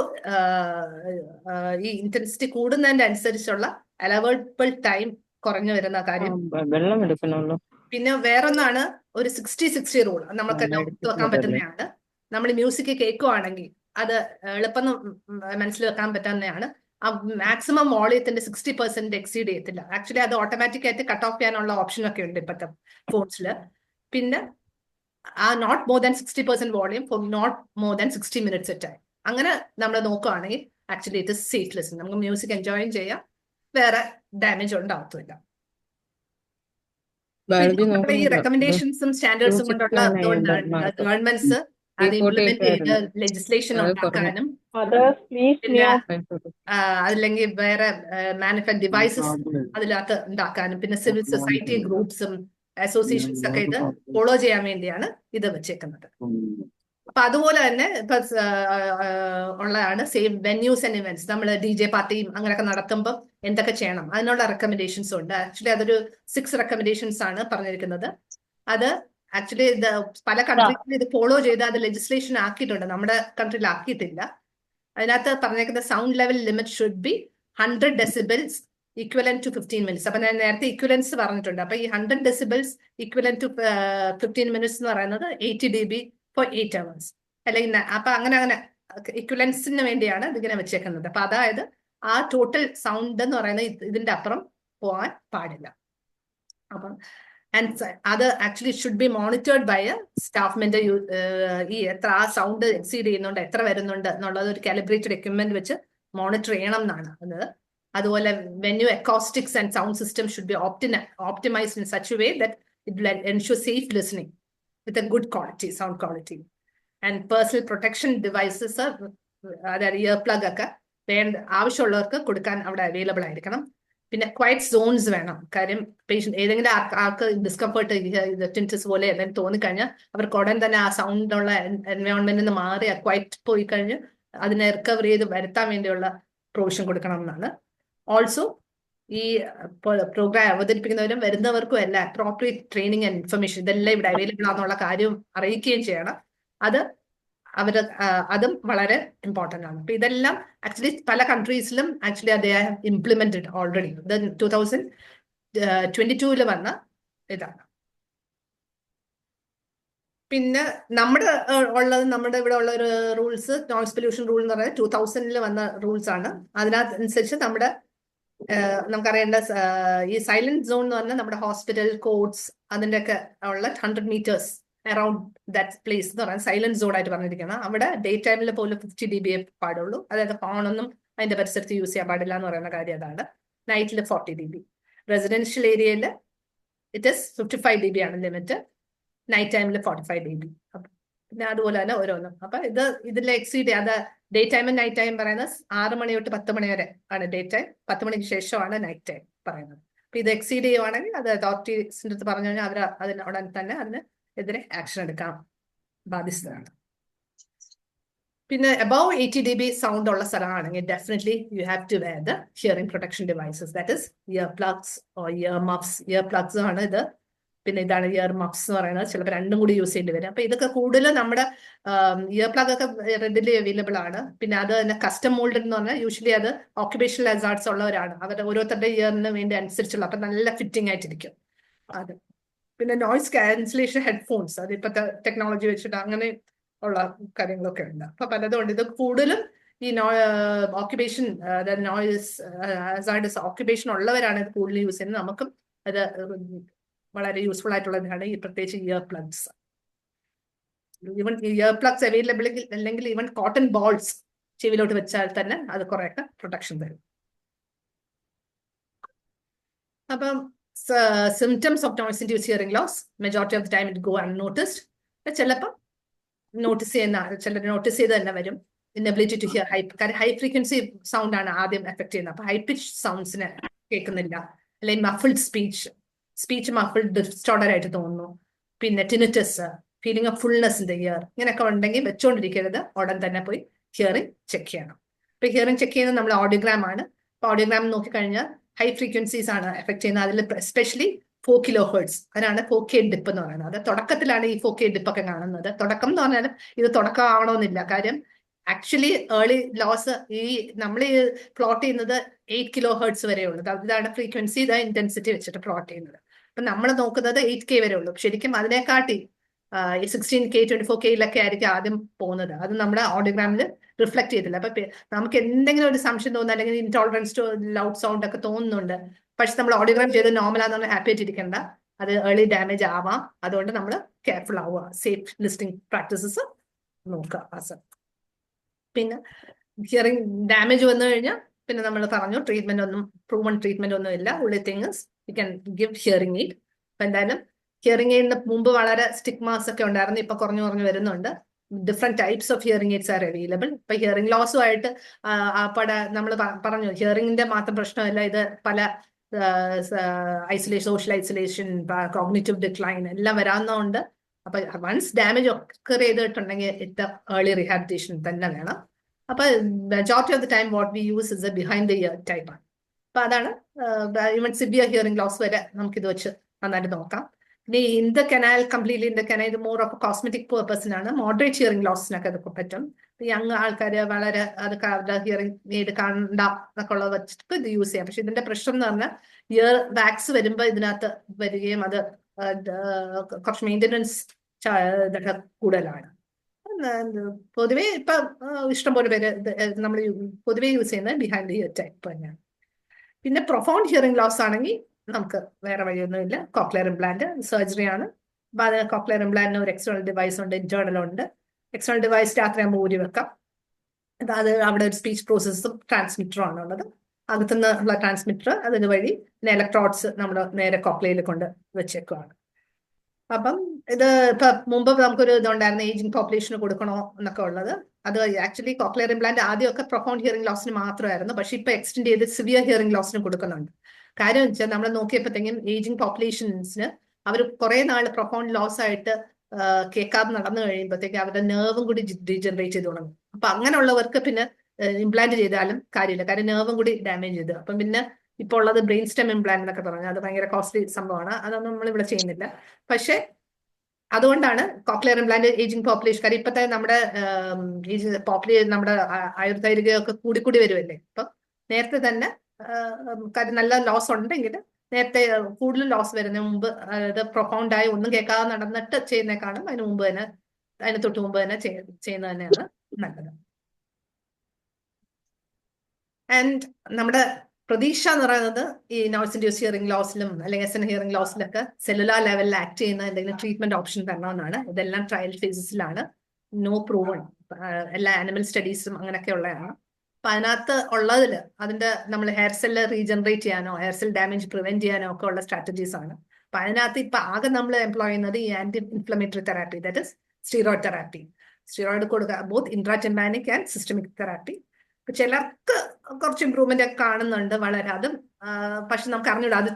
ഈ ഇന്റൻസിറ്റി കൂടുന്നതിന്റെ അനുസരിച്ചുള്ള അലവബിൾ ടൈം കുറഞ്ഞു വരുന്ന കാര്യം. വെള്ളം എടുക്കണമല്ലോ. പിന്നെ വേറൊന്നാണ് ഒരു 60-60 റൂൾ, നമുക്ക് വെക്കാൻ പറ്റുന്നതാണ്. നമ്മൾ മ്യൂസിക് കേൾക്കുവാണെങ്കിൽ അത് എളുപ്പം മനസ്സിൽ വെക്കാൻ പറ്റുന്നതാണ്. ആ മാക്സിമം വോളിയത്തിന്റെ 60% എക്സീഡ് ചെയ്യത്തില്ല. ആക്ച്വലി അത് ഓട്ടോമാറ്റിക് ആയിട്ട് കട്ട് ഓഫ് ചെയ്യാനുള്ള ഓപ്ഷൻ ഒക്കെ ഉണ്ട് ഇപ്പോഴത്തെ ഫോൺസിൽ. പിന്നെ ആ not more than 60% volume for not more than 60 minutes at time. അങ്ങനെ നമ്മൾ നോക്കുകയാണെങ്കിൽ actually it is safe listen. നമുക്ക് മ്യൂസിക് എൻജോയ് ചെയ്യാം, വേറെ ഡാമേജ് ഉണ്ടാകത്തില്ല. ഈ റെക്കമെൻഡേഷൻസും സ്റ്റാൻഡേർഡ്സും കൊണ്ടുള്ള ഗവൺമെന്റ്സ് അത് ഇംപ്ലിമെന്റ് ചെയ്ത് ലെജിസ്ലേഷൻ ഉണ്ടാക്കാനും, അല്ലെങ്കിൽ വേറെ മാനുഫാക്ചർ ഡിവൈസസ് അതിനകത്ത് ഉണ്ടാക്കാനും, പിന്നെ സിവിൽ സൊസൈറ്റി ഗ്രൂപ്പ്സും അസോസിയേഷൻസ് ഒക്കെ ഇത് ഫോളോ ചെയ്യാൻ വേണ്ടിയാണ് ഇത് വെച്ചേക്കുന്നത്. അപ്പൊ അതുപോലെ തന്നെ ഇപ്പൊ ഉള്ളതാണ് സേഫ് വെന്യൂസ് ആൻഡ് ഇവന്റ്സ്. നമ്മൾ DJ പാർട്ടിയും അങ്ങനെയൊക്കെ നടത്തുമ്പോൾ എന്തൊക്കെ ചെയ്യണം അതിനുള്ള റെക്കമെൻഡേഷൻസ് ഉണ്ട്. ആക്ച്വലി അതൊരു 6 റെക്കമെൻഡേഷൻസ് ആണ് പറഞ്ഞിരിക്കുന്നത്. അത് ആക്ച്വലി പല കൺട്രീസിലും ഇത് ഫോളോ ചെയ്ത് അത് ലെജിസ്ലേഷൻ ആക്കിയിട്ടുണ്ട്, നമ്മുടെ കൺട്രിയിൽ ആക്കിയിട്ടില്ല. അതിനകത്ത് പറഞ്ഞേക്കുന്ന sound level limit should be 100 decibels equivalent to 15 minutes. അപ്പൊ ഞാൻ നേരത്തെ ഇക്വലൻസ് പറഞ്ഞിട്ടുണ്ട്. അപ്പൊ ഈ 100 decibels equivalent to 15 minutes എന്ന് പറയുന്നത് 80 dB for 8 hours. അല്ലെങ്കിൽ അപ്പൊ അങ്ങനെ ഇക്വലൻസിന് വേണ്ടിയാണ് ഇതിങ്ങനെ വെച്ചേക്കുന്നത്. അപ്പൊ അതായത് ആ ടോട്ടൽ സൗണ്ട് എന്ന് പറയുന്നത് ഇതിന്റെ അപ്പുറം പോകാൻ പാടില്ല. അപ്പം അത് actually should be monitored by a staff member. ഈ എത്ര ആ സൗണ്ട് എക്സീഡ് ചെയ്യുന്നുണ്ട്, എത്ര വരുന്നുണ്ട് എന്നുള്ളത് ഒരു കാലിബ്രേറ്റഡ് എക്യുപ്മെന്റ് വെച്ച് മോണിറ്റർ ചെയ്യണം എന്നാണ് അത്. അതുപോലെ venue acoustics and sound system should be optimized in such a way that it will ensure safe listening with a good quality, sound quality. And personal protection devices, അതായത് year plug ഒക്കെ ആവശ്യമുള്ളവർക്ക് കൊടുക്കാൻ അവിടെ available ആയിരിക്കണം. പിന്നെ quiet zones വേണം. കാര്യം patient ഏതെങ്കിലും ആൾക്ക് ഡിസ്കംഫർട്ട്, ടിൻറ്റസ് പോലെ എന്തെങ്കിലും തോന്നിക്കഴിഞ്ഞാൽ അവർക്ക് ഉടൻ തന്നെ ആ സൗണ്ടുള്ള എൻവയോൺമെന്റിൽ നിന്ന് മാറി ക്വയറ്റ് പോയി കഴിഞ്ഞ് അതിനെ റിക്കവർ ചെയ്ത് വരുത്താൻ വേണ്ടിയുള്ള പ്രൊവിഷൻ കൊടുക്കണം എന്നാണ്. ഓൾസോ ഈ പ്രോഗ്രാം അവതരിപ്പിക്കുന്നവരും വരുന്നവർക്കും എല്ലാം അപ്രോപ്രിയേറ്റ് ട്രെയിനിങ് ആൻഡ് ഇൻഫർമേഷൻ ഇതെല്ലാം ഇവിടെ അവൈലബിൾ ആണെന്നുള്ള കാര്യം അറിയിക്കുകയും ചെയ്യണം. അതും വളരെ ഇമ്പോർട്ടൻ്റ് ആണ്. അപ്പൊ ഇതെല്ലാം ആക്ച്വലി പല കൺട്രീസിലും ആക്ച്വലി അത് ഇംപ്ലിമെന്റഡ് ഓൾറെഡി. 2022 വന്ന ഇതാണ്. പിന്നെ നമ്മുടെ ഇവിടെ ഉള്ള ഒരു റൂൾസ്, നോയിസ് പൊല്യൂഷൻ റൂൾ എന്ന് പറയുന്നത് 2000 വന്ന റൂൾസ് ആണ്. അതിനനുസരിച്ച് നമുക്കറിയേണ്ട ഈ സൈലന്റ് സോൺ എന്ന് പറഞ്ഞാൽ നമ്മുടെ ഹോസ്പിറ്റൽ, കോർട്സ് അതിന്റെ ഒക്കെ ഉള്ള 100 meters അറൌണ്ട് ദാറ്റ് പ്ലേസ് എന്ന് പറയുന്നത് സൈലന്റ് സോൺ ആയിട്ട് പറഞ്ഞിരിക്കണം. അവിടെ ഡേ ടൈമിൽ പോലും 50 dB പാടുള്ളൂ. അതായത് ഫോണൊന്നും അതിന്റെ പരിസരത്ത് യൂസ് ചെയ്യാൻ പാടില്ല എന്ന് പറയുന്ന കാര്യം അതാണ്. നൈറ്റിൽ 40 dB. റെസിഡൻഷ്യൽ ഏരിയയിൽ ഇറ്റ് ഇസ് 55 dB ആണ് ലിമിറ്റ്. നൈറ്റ് ടൈമിൽ 45 dB. പിന്നെ അതുപോലെ തന്നെ ഓരോന്നും. അപ്പൊ ഇതിൽ എക്സീഡ് അത് ഡേ ടൈമും നൈറ്റ് ടൈം പറയുന്നത് 6 മണി തൊട്ട് 10 മണി വരെ ആണ് ഡേ ടൈം, 10 മണിക്ക് ശേഷമാണ് നൈറ്റ് ടൈം പറയുന്നത്. അപ്പൊ ഇത് എക്സീഡ് ചെയ്യുവാണെങ്കിൽ അത് അതോറിറ്റീസിന്റെ അടുത്ത് പറഞ്ഞു കഴിഞ്ഞാൽ അവർ ഉടൻ തന്നെ അതിനെതിരെ ആക്ഷൻ എടുക്കാൻ ബാധ്യസ്ഥരാണ്. പിന്നെ above 80 dB സൗണ്ട് ഉള്ള സ്ഥലമാണെങ്കിൽ definitely you have to wear the hearing protection devices, that is ear plugs or ear muffs. Ear plugs ആണ് ഇത്. പിന്നെ ഇതാണ് ഇയർ മഫ്സ് എന്ന് പറയുന്നത്. ചിലപ്പോൾ രണ്ടും കൂടി യൂസ് ചെയ്യേണ്ടി വരും. അപ്പൊ ഇതൊക്കെ കൂടുതലും നമ്മുടെ ഇയർ പ്ലഗ് ഒക്കെ റെഡിലി അവൈലബിൾ ആണ്. പിന്നെ അത് തന്നെ കസ്റ്റം മോൾഡഡ് എന്ന് പറഞ്ഞാൽ യൂഷ്വലി അത് ഓക്യുപേഷണൽ ഹസാർഡ്സ് ഉള്ളവരാണ്. അവരുടെ ഓരോരുത്തരുടെ ഇയറിന് വേണ്ടി അനുസരിച്ചുള്ള, അപ്പൊ നല്ല ഫിറ്റിംഗ് ആയിട്ടിരിക്കും അത്. പിന്നെ നോയിസ് ക്യാൻസലേഷൻ ഹെഡ്ഫോൺസ്, അത് ഇപ്പോഴത്തെ ടെക്നോളജി വെച്ചിട്ട് അങ്ങനെ ഉള്ള കാര്യങ്ങളൊക്കെ ഉണ്ട്. അപ്പൊ പലതുകൊണ്ട് ഇത് കൂടുതലും ഈ ഓക്യുപേഷൻ നോയ്സ് ഓക്യുപേഷൻ ഉള്ളവരാണ് ഇത് കൂടുതൽ യൂസ് ചെയ്യുന്നത്. നമുക്കും അത് വളരെ യൂസ്ഫുൾ ആയിട്ടുള്ളതാണ് ഈ പ്രത്യേകിച്ച് ear plugs. Even ear plugs available അല്ലെങ്കിൽ ഈവൻ കോട്ടൺ ബോൾസ് ചെവിയിലോട്ട് വെച്ചാൽ തന്നെ അത് കുറെയൊക്കെ പ്രൊട്ടക്ഷൻ തരും. അപ്പം symptoms of noise induced hearing loss majority of the time it go unnoticed. ചിലപ്പോൾ ചിലർ നോട്ടീസ് ചെയ്ത് തന്നെ വരും. ഇന്നബിലിറ്റി ടു ഹിയർ കാരണം ഹൈ ഫ്രീക്വൻസി സൗണ്ട് ആണ് ആദ്യം എഫക്ട് ചെയ്യുന്നത്. അപ്പൊ ഹൈ പിച്ച് സൗണ്ട്സിന് കേൾക്കുന്നില്ല, അല്ലെങ്കിൽ മഫിൾഡ് സ്പീച്ച് മഫിൾഡ് ഡിസ്റ്റോർഡഡ് ആയിട്ട് തോന്നുന്നു. പിന്നെ tinnitus, feeling of fullness in the year, ഇങ്ങനെയൊക്കെ ഉണ്ടെങ്കിൽ വെച്ചുകൊണ്ടിരിക്കരുത്, ഉടൻ തന്നെ പോയി ഹിയറിംഗ് ചെക്ക് ചെയ്യണം. ഇപ്പൊ ഹിയറിംഗ് ചെക്ക് ചെയ്യുന്നത് നമ്മൾ ഓഡിയോഗ്രാം ആണ്. അപ്പൊ ഓഡിയോഗ്രാം നോക്കിക്കഴിഞ്ഞാൽ ഹൈ ഫ്രീക്വൻസീസ് ആണ് എഫക്ട് ചെയ്യുന്നത്. അതിൽ എസ്പെഷ്യലി 4 kHz, അതിനാണ് 4K ഡിപ്പ് എന്ന് പറയുന്നത്. അത് തുടക്കത്തിലാണ് ഈ 4K ഡിപ്പ് ഒക്കെ കാണുന്നത്. തുടക്കം എന്ന് പറഞ്ഞാൽ ഇത് തുടക്കം ആവണമെന്നില്ല. കാര്യം ആക്ച്വലി ഏർലി ലോസ് ഈ നമ്മൾ ഈ പ്ലോട്ട് ചെയ്യുന്നത് 8 kHz വരെ ഉള്ളത്. ഇതാണ് ഫ്രീക്വൻസി, ഇതാണ് ഇന്റൻസിറ്റി വെച്ചിട്ട് പ്ലോട്ട് ചെയ്യുന്നത്. അപ്പൊ നമ്മൾ നോക്കുന്നത് 8K വരെ ഉള്ളൂ. ശരിക്കും അതിനെക്കാട്ടി 16K 24K ആയിരിക്കും ആദ്യം പോകുന്നത്. അത് നമ്മുടെ ഓഡിയോഗ്രാമിൽ റിഫ്ലക്ട് ചെയ്തില്ല. അപ്പൊ നമുക്ക് എന്തെങ്കിലും ഒരു സംശയം തോന്നുന്നു, അല്ലെങ്കിൽ ഇൻടോളറൻസ് ടു ലൗഡ് സൗണ്ട് ഒക്കെ തോന്നുന്നുണ്ട്, പക്ഷെ നമ്മൾ ഓഡിയോഗ്രാം ചെയ്ത് നോർമലാന്ന് ഹാപ്പി ആയിട്ടിരിക്കേണ്ട. അത് ഏർലി ഡാമേജ് ആവാം. അതുകൊണ്ട് നമ്മൾ കെയർഫുൾ ആവുക, സേഫ് ലിസ്ണിംഗ് പ്രാക്ടീസസ് നോക്കുക. പിന്നെ ഹിയറിംഗ് ഡാമേജ് വന്നു കഴിഞ്ഞാൽ പിന്നെ നമ്മൾ പറഞ്ഞു പ്രൂവൺ ട്രീറ്റ്മെന്റ് ഒന്നും ഇല്ല. only thing is you can give hearing aid. അപ്പൊ എന്തായാലും ഹിയറിംഗ് എയ്ഡിന് മുമ്പ് വളരെ സ്റ്റിഗ്മാസ് ഒക്കെ ഉണ്ടായിരുന്നു, ഇപ്പൊ കുറഞ്ഞു വരുന്നുണ്ട്. Different types of hearing AIDS are available. ഇപ്പൊ ഹിയറിംഗ് ലോസുമായിട്ട് നമ്മൾ പറഞ്ഞു ഹിയറിംഗിന്റെ മാത്രം പ്രശ്നമല്ല, ഇത് പല സോഷ്യൽ ഐസൊലേഷൻ, കോഗ്നിറ്റീവ് ഡിക്ലൈൻ എല്ലാം വരാവുന്നതുകൊണ്ട്. അപ്പൊ വൺസ് ഡാമേജ് ഒക്കെ ചെയ്തിട്ടുണ്ടെങ്കിൽ ഏർലി റീഹാബിലിറ്റേഷൻ തന്നെ വേണം. അപ്പൊ majority of the time what we use is A behind the year type ആണ്. അപ്പൊ അതാണ് ഈവൻ സിവിയർ ഹിയറിംഗ് ലോസ് വരെ നമുക്കിത് വെച്ച് നന്നായിട്ട് നോക്കാം. പിന്നെ in the canal completely in the canal ഇത് മോർ ഓഫ് കോസ്മെറ്റിക് പേർപ്പസിനാണ്. മോഡറേറ്റ് ഹിയറിംഗ് ലോസിനൊക്കെ അതൊക്കെ പറ്റും. യങ് ആൾക്കാർ വളരെ അത് ഹിയറിംഗ് എയ്ഡ് കണ്ട എന്നൊക്കെ ഉള്ളത് വെച്ചിട്ട് ഇത് യൂസ് ചെയ്യാം. പക്ഷെ ഇതിന്റെ പ്രശ്നം എന്ന് പറഞ്ഞാൽ ഇയർ വാക്സ് വരുമ്പോൾ ഇതിനകത്ത് വരികയും അത് കുറച്ച് മെയിൻ്റനൻസ് ഇതൊക്കെ കൂടുതലാണ്. പൊതുവെ ഇപ്പൊ ഇഷ്ടംപോലെ പേര് നമ്മൾ പൊതുവെ യൂസ് ചെയ്യുന്നത് ബിഹൈൻഡ് ഹിയർ ടൈപ്പ് തന്നെയാണ്. പിന്നെ പ്രൊഫൗണ്ട് ഹിയറിംഗ് ലോസ് ആണെങ്കിൽ നമുക്ക് വേറെ വഴിയൊന്നുമില്ല. കോക്ലിയർ ഇംപ്ലാന്റ് സർജറി ആണ്. അപ്പൊ അത് കോക്ലിയർ ഇംപ്ലാന്റിന് ഒരു എക്സ്റ്റേണൽ ഡിവൈസ് ഉണ്ട്, ഇന്റേണൽ ഉണ്ട്. എക്സ്റ്റേണൽ ഡിവൈസ് രാത്രിയാകുമ്പോൾ ഊരി വെക്കാം. അത് അവിടെ ഒരു സ്പീച്ച് പ്രോസസ്സും ട്രാൻസ്മിറ്ററും ആണ് ഉള്ളത്. അകത്തുനിന്ന് ഉള്ള ട്രാൻസ്മിറ്റർ അതിന് വഴി ഇലക്ട്രോഡ്സ് നമ്മൾ നേരെ കോക്ലിയയിൽ കൊണ്ട് വെച്ചേക്കുവാണ്. അപ്പം ഇത് ഇപ്പൊ മുമ്പ് നമുക്കൊരു ഇതുണ്ടായിരുന്നു, ഏജിങ് പോപ്പുലേഷന് കൊടുക്കണോ എന്നൊക്കെ ഉള്ളത്. അത് ആക്ച്വലി കോക്ലിയർ ഇംപ്ലാന്റ് ആദ്യമൊക്കെ പ്രൊഫൗണ്ട് ഹിയറിംഗ് ലോസിന് മാത്രമായിരുന്നു. പക്ഷെ ഇപ്പൊ എക്സ്റ്റെൻഡ് ചെയ്ത് സിവിയർ ഹിയറിംഗ് ലോസിന് കൊടുക്കുന്നുണ്ട്. കാര്യം വെച്ചാൽ നമ്മൾ നോക്കിയപ്പോഴത്തേക്കും ഏജിങ് പോപ്പുലേഷൻസിന് അവർ കുറെ നാൾ പ്രൊഫൗണ്ട് ലോസ് ആയിട്ട് കേൾക്കാതെ നടന്നു കഴിയുമ്പോഴത്തേക്ക് അവരുടെ നെർവും കൂടി ഡീജനറേറ്റ് ചെയ്ത് തുടങ്ങും. അപ്പൊ അങ്ങനെയുള്ളവർക്ക് പിന്നെ ഇംപ്ലാന്റ് ചെയ്താലും കാര്യമില്ല, കാര്യം നെർവും കൂടി ഡാമേജ് ചെയ്ത്. അപ്പം പിന്നെ ഇപ്പോൾ ഉള്ളത് ബ്രെയിൻ സ്റ്റെം ഇംപ്ലാന്റ് എന്നൊക്കെ പറഞ്ഞു, അത് ഭയങ്കര കോസ്റ്റ്ലി സംഭവമാണ്. അതൊന്നും നമ്മൾ ഇവിടെ ചെയ്യുന്നില്ല. പക്ഷെ അതുകൊണ്ടാണ് കോക്ലിയർ ഇംപ്ലാന്റ് ഏജിങ് പോപ്പുലേഷൻ. കാര്യം ഇപ്പോഴത്തെ നമ്മുടെ നമ്മുടെ ആയുർദൈർഘ്യമൊക്കെ കൂടിക്കൂടി വരുമല്ലേ. അപ്പൊ നേരത്തെ തന്നെ കാര്യം നല്ല ലോസ് ഉണ്ടെങ്കിൽ നേരത്തെ കൂടുതൽ ലോസ് വരുന്നതിന് മുമ്പ്, അതായത് പ്രൊഫൗണ്ട് ആയി ഒന്നും കേൾക്കാതെ നടന്നിട്ട് ചെയ്യുന്നേക്കാളും അതിന് തൊട്ട് മുമ്പ് തന്നെ ചെയ്യുന്നത് തന്നെയാണ് നല്ലത്. ആൻഡ് നമ്മുടെ പ്രതീക്ഷ എന്ന് പറയുന്നത് ഈ നോയ്സ് ഇൻഡ്യൂസ്ഡ് ഹിയറിംഗ് ലോസിലും അല്ലെങ്കിൽ SN ഹിയറിംഗ് ലോസിലൊക്കെ സെല്ലുലാർ ലെവലിൽ ആക്ട് ചെയ്യുന്ന എന്തെങ്കിലും ട്രീറ്റ്മെന്റ് ഓപ്ഷൻ തരണമെന്നാണ്. ഇതെല്ലാം ട്രയൽ ഫേസസിലാണ്, നോ പ്രൂവൺ. എല്ലാ ആനിമൽ സ്റ്റഡീസും അങ്ങനെയൊക്കെ ഉള്ളതാണ്. അപ്പൊ അതിനകത്ത് ഉള്ളതിൽ അതിന്റെ നമ്മൾ ഹെയർ സെല്ല് റീജനറേറ്റ് ചെയ്യാനോ ഹെയർ സെൽ ഡാമേജ് പ്രിവെന്റ് ചെയ്യാനോ ഒക്കെ ഉള്ള സ്ട്രാറ്റജീസ് ആണ്. അപ്പൊ അതിനകത്ത് ഇപ്പൊ ആകെ നമ്മൾ എംപ്ലോയ് ചെയ്യുന്നത് ഈ anti inflammatory therapy, that is steroid therapy. Steroid കൊടുക്കുക, both intratympanic and systemic therapy. ചിലർക്ക് കുറച്ച് ഇമ്പ്രൂവ്മെന്റ് ഒക്കെ കാണുന്നുണ്ട് വളരെ. അതും പക്ഷെ നമുക്ക് അറിഞ്ഞൂടാ അത്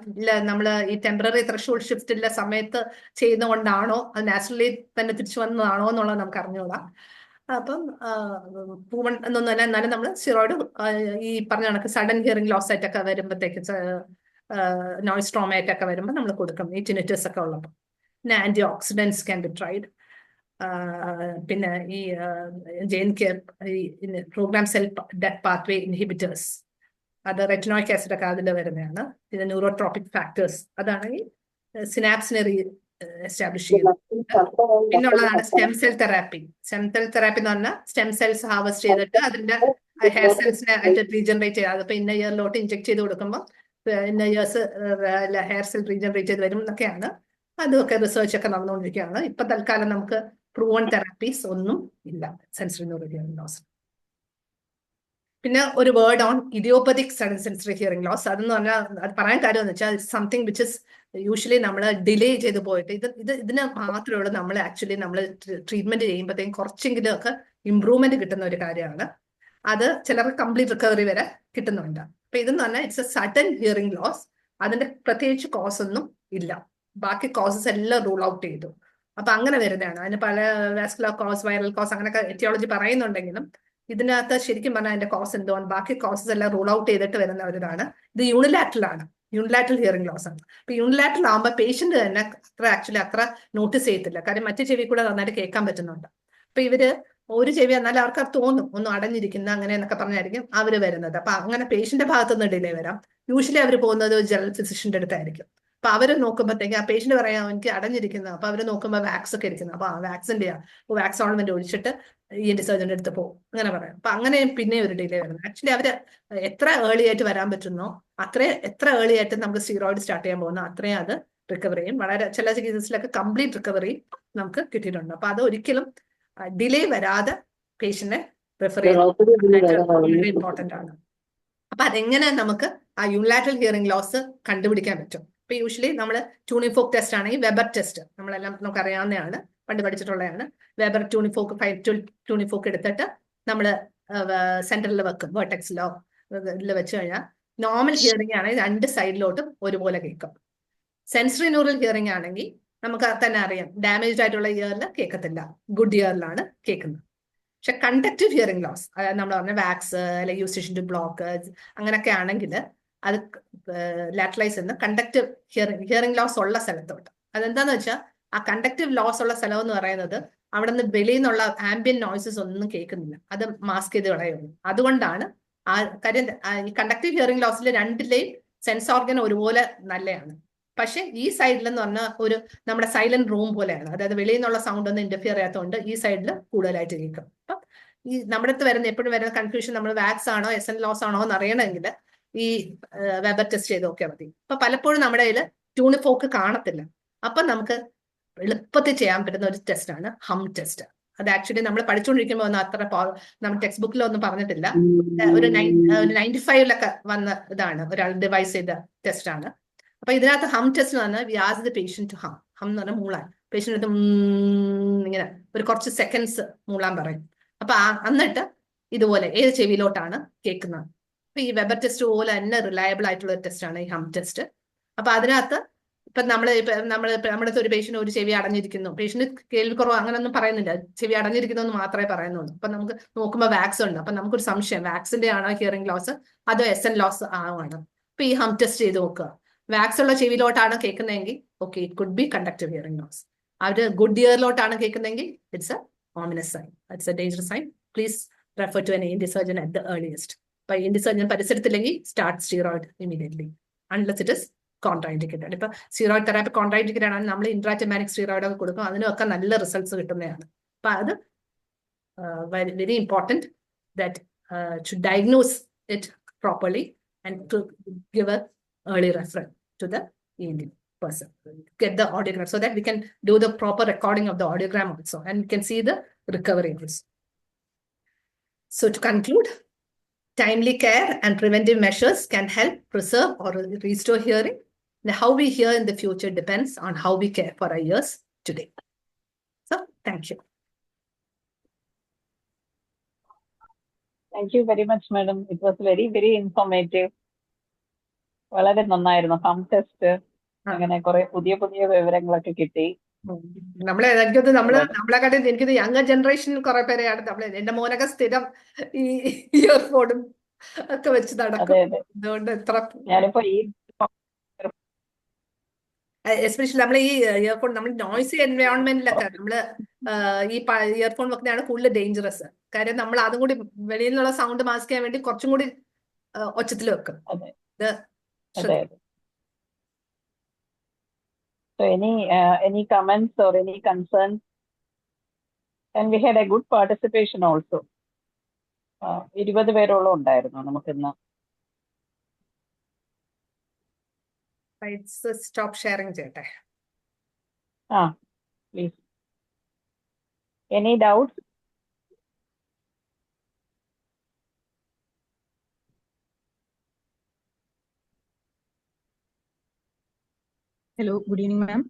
നമ്മൾ ഈ ടെമ്പററി ത്രെഷോൾഡ് ഷിഫ്റ്റിന്റെ സമയത്ത് ചെയ്യുന്നതുകൊണ്ടാണോ അത് നാച്ചുറലി തന്നെ തിരിച്ചു വന്നതാണോ എന്നുള്ളത് നമുക്ക് അറിഞ്ഞൂടാ. അപ്പം പ്രൂവൺ എന്നൊന്നുമല്ല, എന്നാലും നമ്മൾ സ്റ്റിറോയിഡ് ഈ പറഞ്ഞ കണക്ക് സഡൻ ഹിയറിംഗ് ലോസ് ആയിട്ടൊക്കെ വരുമ്പോഴത്തേക്ക് നോയ്സ് ട്രോമയായിട്ടൊക്കെ വരുമ്പോൾ നമ്മൾ കൊടുക്കും, ഈ ടിനിറ്റസ് ഒക്കെ ഉള്ളപ്പോൾ. പിന്നെ antioxidants can be tried. പിന്നെ ഈ program cell death pathway inhibitors, അത് റെറ്റിനോയിക് ആസിഡ് ഒക്കെ അതിൽ വരുന്നതാണ്. ഇത് ന്യൂറോട്രോപിക് ഫാക്ടേഴ്സ്, അതാണ് ഈ സിനാപ്സിനെ എസ്റ്റാബ്ലിഷ് ചെയ്യുന്നത്. പിന്നുള്ളതാണ് stem cell therapy. Stem cell therapy എന്ന് പറഞ്ഞാൽ സ്റ്റെം സെൽസ് ഹാർവെസ്റ്റ് ചെയ്തിട്ട് അതിന്റെ ഹെയർ സെൽസിനെ റീജനറേറ്റ് ചെയ്ത് അതിപ്പോ ഇന്ന ഇയറിലോട്ട് ഇഞ്ചെക്ട് ചെയ്ത് കൊടുക്കുമ്പോൾ ഇന്ന ഇയേഴ്സ് ഹെയർ സെൽ റീജനറേറ്റ് ചെയ്ത് വരും എന്നൊക്കെയാണ്. അതൊക്കെ റിസർച്ച് ഒക്കെ നടന്നുകൊണ്ടിരിക്കുകയാണ്. ഇപ്പൊ തൽക്കാലം നമുക്ക് പ്രൂവൺ തെറാപ്പീസ് ഒന്നും ഇല്ല സെൻസറി ന്യൂറൽ ഹിയറിംഗ് ലോസ്. പിന്നെ ഒരു word on idiopathic sudden sensory hearing loss. അതെന്ന് പറഞ്ഞാൽ അത് പറയാൻ കാര്യം എന്ന് വെച്ചാൽ സംതിങ് വിച്ച് ഇസ് യൂഷ്വലി നമ്മൾ ഡിലേ ചെയ്ത് പോയിട്ട് ഇതിന് മാത്രമേ ഉള്ളൂ നമ്മൾ ആക്ച്വലി നമ്മൾ ട്രീറ്റ്മെന്റ് ചെയ്യുമ്പോഴത്തേക്കും കുറച്ചെങ്കിലും ഒക്കെ ഇമ്പ്രൂവ്മെന്റ് കിട്ടുന്ന ഒരു കാര്യമാണ്. അത് ചിലർക്ക് കംപ്ലീറ്റ് റിക്കവറി വരെ കിട്ടുന്നുണ്ട്. അപ്പൊ ഇതെന്ന് പറഞ്ഞാൽ it's a sudden hearing loss. അതിന്റെ പ്രത്യേകിച്ച് കോസ് ഒന്നും ഇല്ല, ബാക്കി കോസസ് എല്ലാം റൂൾ ഔട്ട് ചെയ്തു. അപ്പൊ അങ്ങനെ വരുന്നതാണ്. അതിന് പല വാസ്കുലർ കോസ്, വൈറൽ കോസ് അങ്ങനെയൊക്കെ എറ്റിയോളജി പറയുന്നുണ്ടെങ്കിലും ഇതിനകത്ത് ശരിക്കും പറഞ്ഞാൽ അതിന്റെ കോസ് എന്തുകൊണ്ട് ബാക്കി കോസസ് എല്ലാം റൂൾ ഔട്ട് ചെയ്തിട്ട് വരുന്ന ഒരു ഇതാണ്. ഇത് യൂണിലാറ്ററൽ ആണ്, യൂണിലാറ്ററൽ ഹിയറിംഗ് ലോസ് ആണ്. അപ്പൊ യൂണിലാറ്ററൽ ആകുമ്പോൾ പേഷ്യന്റ് തന്നെ അത്ര നോട്ടീസ് ചെയ്യത്തില്ല, കാര്യം മറ്റു ചെവി കൂടെ നന്നായിട്ട് കേൾക്കാൻ പറ്റുന്നുണ്ട്. അപ്പൊ ഇവര് ഒരു ചെവി എന്നാൽ അവർക്ക് അത് തോന്നും ഒന്നും അടഞ്ഞിരിക്കുന്ന അങ്ങനെ എന്നൊക്കെ പറഞ്ഞായിരിക്കും അവര് വരുന്നത്. അപ്പൊ അങ്ങനെ പേഷ്യന്റെ ഭാഗത്തുനിന്ന് ഡിലേ വരാം. യൂഷ്വലി അവർ പോകുന്നത് ജനറൽ ഫിസിഷ്യന്റെ അടുത്തായിരിക്കും. അപ്പൊ അവര് നോക്കുമ്പോഴത്തേക്ക് ആ പേഷ്യന്റ് പറയാം എനിക്ക് അടഞ്ഞിരിക്കുന്നത്. അപ്പൊ അവര് നോക്കുമ്പോൾ വാക്സ് ഒക്കെ ഇരിക്കുന്നത്. അപ്പൊ ആ വാക്സിന്റെ വാക്സ് ഓൾമെന്റ് ഒഴിച്ചിട്ട് ENT സർജന്റെ അടുത്ത് പോകും, അങ്ങനെ പറയാം. അപ്പൊ അങ്ങനെ പിന്നെ ഒരു ഡിലേ വരുന്നത്. ആക്ച്വലി അവര് എത്ര ഏർലി ആയിട്ട് വരാൻ പറ്റുന്നോ എത്ര ഏർലി ആയിട്ട് നമുക്ക് സ്റ്റീറോയിഡ് സ്റ്റാർട്ട് ചെയ്യാൻ പോകുന്നോ അത്രയും അത് റിക്കവർ ചെയ്യും. വളരെ ചില കേസസിലൊക്കെ കംപ്ലീറ്റ് റിക്കവറി നമുക്ക് കിട്ടിയിട്ടുണ്ട്. അപ്പൊ അത് ഒരിക്കലും ഡിലേ വരാതെ പേഷ്യന്റിനെ റെഫർ ചെയ്യുന്നത് വളരെ ഇമ്പോർട്ടന്റ് ആണ്. അപ്പൊ അതെങ്ങനെ നമുക്ക് ആ യൂണിലാറ്ററൽ ഹിയറിംഗ് ലോസ് കണ്ടുപിടിക്കാൻ പറ്റും? ഇപ്പൊ യൂഷ്വലി നമ്മൾ ട്യൂണിഫോക്ക് ടെസ്റ്റ് ആണെങ്കിൽ വെബർ ടെസ്റ്റ് നമ്മളെല്ലാം നമുക്ക് അറിയാവുന്നതാണ്, പണ്ട് പഠിച്ചിട്ടുള്ളതാണ്. വെബർ ട്യൂണിഫോക്ക് 5 ട്യൂണിഫോക്ക് എടുത്തിട്ട് നമ്മൾ സെന്ററിൽ വെക്കും, വെർട്ടെക്സിലോ ഇതിൽ വെച്ച് കഴിഞ്ഞാൽ നോർമൽ ഹിയറിംഗ് ആണെങ്കിൽ രണ്ട് സൈഡിലോട്ടും ഒരുപോലെ കേൾക്കും. സെൻസറി ന്യൂറൽ ഹിയറിംഗ് ആണെങ്കിൽ നമുക്ക് തന്നെ അറിയാം ഡാമേജ്ഡ് ആയിട്ടുള്ള ഇയറിൽ കേൾക്കത്തില്ല, ഗുഡ് ഇയറിലാണ് കേൾക്കുന്നത്. പക്ഷെ കണ്ടക്റ്റീവ് ഹിയറിംഗ് ലോസ്, അതായത് നമ്മൾ പറഞ്ഞ വാക്സ് അല്ലെങ്കിൽ യൂസ്റ്റേഷൻ ടു ബ്ലോക്ക് അങ്ങനെയൊക്കെ ആണെങ്കിൽ അത് ലാറ്ററലൈസ് ചെയ്യുന്ന കണ്ടക്റ്റീവ് ഹിയറിംഗ് ലോസ് ഉള്ള സ്ഥലത്തോട്ട്. അതെന്താന്ന് വെച്ചാൽ ആ കണ്ടക്റ്റീവ് ലോസ് ഉള്ള സ്ഥലം എന്ന് പറയുന്നത് അവിടെ നിന്ന് വെളിയിൽ നിന്നുള്ള ആംബിയൻ നോയ്സസ് ഒന്നും കേൾക്കുന്നില്ല, അത് മാസ്ക് ചെയ്ത് കളയുന്നു. അതുകൊണ്ടാണ് ആ കാര്യം. ഈ കണ്ടക്റ്റീവ് ഹിയറിംഗ് ലോസിൽ രണ്ടിലെയും സെൻസ് ഓർഗൻ ഒരുപോലെ നല്ലതാണ്. പക്ഷെ ഈ സൈഡിൽ എന്ന് പറഞ്ഞാൽ ഒരു നമ്മുടെ സൈലന്റ് റൂം പോലെയാണ്, അതായത് വെളിയിൽ നിന്നുള്ള സൗണ്ട് ഒന്നും ഇന്റർഫിയർ ചെയ്യാത്തതുകൊണ്ട് ഈ സൈഡിൽ കൂടുതലായിട്ട് കേൾക്കും. അപ്പം ഈ നമ്മുടെ അടുത്ത് വരുന്ന എപ്പോഴും വരുന്ന കൺഫ്യൂഷൻ നമ്മൾ വാക്സ് ആണോ SN ലോസ് ആണോ എന്ന് അറിയണമെങ്കിൽ ഈ വെബർ ടെസ്റ്റ് ചെയ്ത് നോക്കിയാൽ മതി. അപ്പൊ പലപ്പോഴും നമ്മുടെ കയ്യിൽ ട്യൂണിഫോക്ക് കാണത്തില്ല. അപ്പൊ നമുക്ക് എളുപ്പത്തിൽ ചെയ്യാൻ പറ്റുന്ന ഒരു ടെസ്റ്റാണ് ഹം ടെസ്റ്റ്. അത് ആക്ച്വലി നമ്മൾ പഠിച്ചുകൊണ്ടിരിക്കുമ്പോൾ ഒന്നും അത്ര നമ്മൾ ടെക്സ്റ്റ് ബുക്കിലൊന്നും പറഞ്ഞിട്ടില്ല. ഒരു 95-ലൊക്കെ വന്ന ഇതാണ്, ഒരാൾ ഡിവൈസ് ചെയ്ത ടെസ്റ്റാണ്. അപ്പൊ ഇതിനകത്ത് ഹം ടെസ്റ്റ് എന്ന് പറഞ്ഞാൽ we ask the patient to hum. Hum എന്ന് പറഞ്ഞാൽ മൂളാൻ. പേഷ്യന്റ് അടുത്ത് ഇങ്ങനെ ഒരു കുറച്ച് സെക്കൻഡ്സ് മൂളാൻ പറയും. അപ്പൊ എന്നിട്ട് ഇതുപോലെ ഏത് ചെവിയിലോട്ടാണ് കേൾക്കുന്നത്. അപ്പൊ ഈ വെബർ ടെസ്റ്റ് പോലെ തന്നെ റിലയബിൾ ആയിട്ടുള്ള ഒരു ടെസ്റ്റാണ് ഈ ഹം ടെസ്റ്റ്. അപ്പൊ അതിനകത്ത് ഇപ്പൊ നമ്മുടെ ഒരു പേഷ്യന്റ് ഒരു ചെവി അടഞ്ഞിരിക്കുന്നു, പേഷ്യന്റ് കേൾവിക്കുറവ് അങ്ങനെയൊന്നും പറയുന്നില്ല, ചെവി അടഞ്ഞിരിക്കുന്നു എന്ന് മാത്രമേ പറയുന്നുള്ളൂ. അപ്പൊ നമുക്ക് നോക്കുമ്പോൾ വാക്സ് ഉണ്ട്. അപ്പൊ നമുക്കൊരു സംശയം വാക്സിന്റെ ആണോ ഹിയറിംഗ് ലോസ് അതോ SN ലോസ് ആണ്. അപ്പൊ ഈ ഹം ടെസ്റ്റ് ചെയ്ത് നോക്കുക. വാക്സ് ഉള്ള ചെവിയിലോട്ടാണ് കേൾക്കുന്നതെങ്കിൽ okay, it could be conductive hearing loss. അവര് ഗുഡ് ഇയറിലോട്ടാണ് കേൾക്കുന്നതെങ്കിൽ it's a ominous sign, it's a dangerous sign. Please refer to an ENT surgeon at the earliest. By ENT surgeon പരിസരത്തില്ലെങ്കിൽ start steroid immediately unless it is contraindicated. ഇപ്പൊ steroid therapy contraindicated ആണെങ്കിൽ നമ്മൾ ഇൻട്രാറ്റമാനിക് steroid ഒക്കെ കൊടുക്കും, അതിനൊക്കെ നല്ല results കിട്ടുന്നതാണ്. അപ്പൊ അത് very important that to diagnose it properly and to give a early referral to the ENT person, get the audiogram so that we can do the proper recording of the audiogram also and we can see the recovery also. So to conclude, timely care and preventive measures can help preserve or restore hearing. And how we hear in the future depends on how we care for our ears today. So thank you. Thank you very much, madam. It was very, very informative. വളരെ നന്നായിരുന്നു. ഹം test അങ്ങനെ കുറെ പുതിയ പുതിയ വിവരങ്ങളൊക്കെ കിട്ടി. നമ്മളെക്കാട്ടി എനിക്കത് younger generation കുറെ പേരെയാണ് എന്റെ മോനൊക്കെ സ്ഥിരം ഈ ഇയർഫോണും ഒക്കെ വെച്ച് നടക്കും. അതുകൊണ്ട് ഞാനിപ്പോ ഈ എസ്പെഷ്യലി നമ്മൾ ഈ ഇയർഫോൺ നമ്മൾ നോയ്സി എൻവയോൺമെന്റിലൊക്കെ നമ്മള് ഈ ഇയർഫോൺ വെക്കുന്നതാണ് കൂടുതൽ ഡേഞ്ചറസ്. കാര്യം നമ്മൾ അതും കൂടി വെളിയിൽ നിന്നുള്ള സൗണ്ട് മാസ്ക് ചെയ്യാൻ വേണ്ടി കുറച്ചും കൂടി ഒച്ചത്തിൽ വെക്കും. So any comments or any concerns? And we had a good participation also. 20 പേരോളം ഉണ്ടായിരുന്നു നമുക്കിന്ന്. സ്റ്റോപ്പ് ഷെയറിംഗ് ചെയ്യട്ടെ. Please. Any doubts? Hello, good evening, ma'am.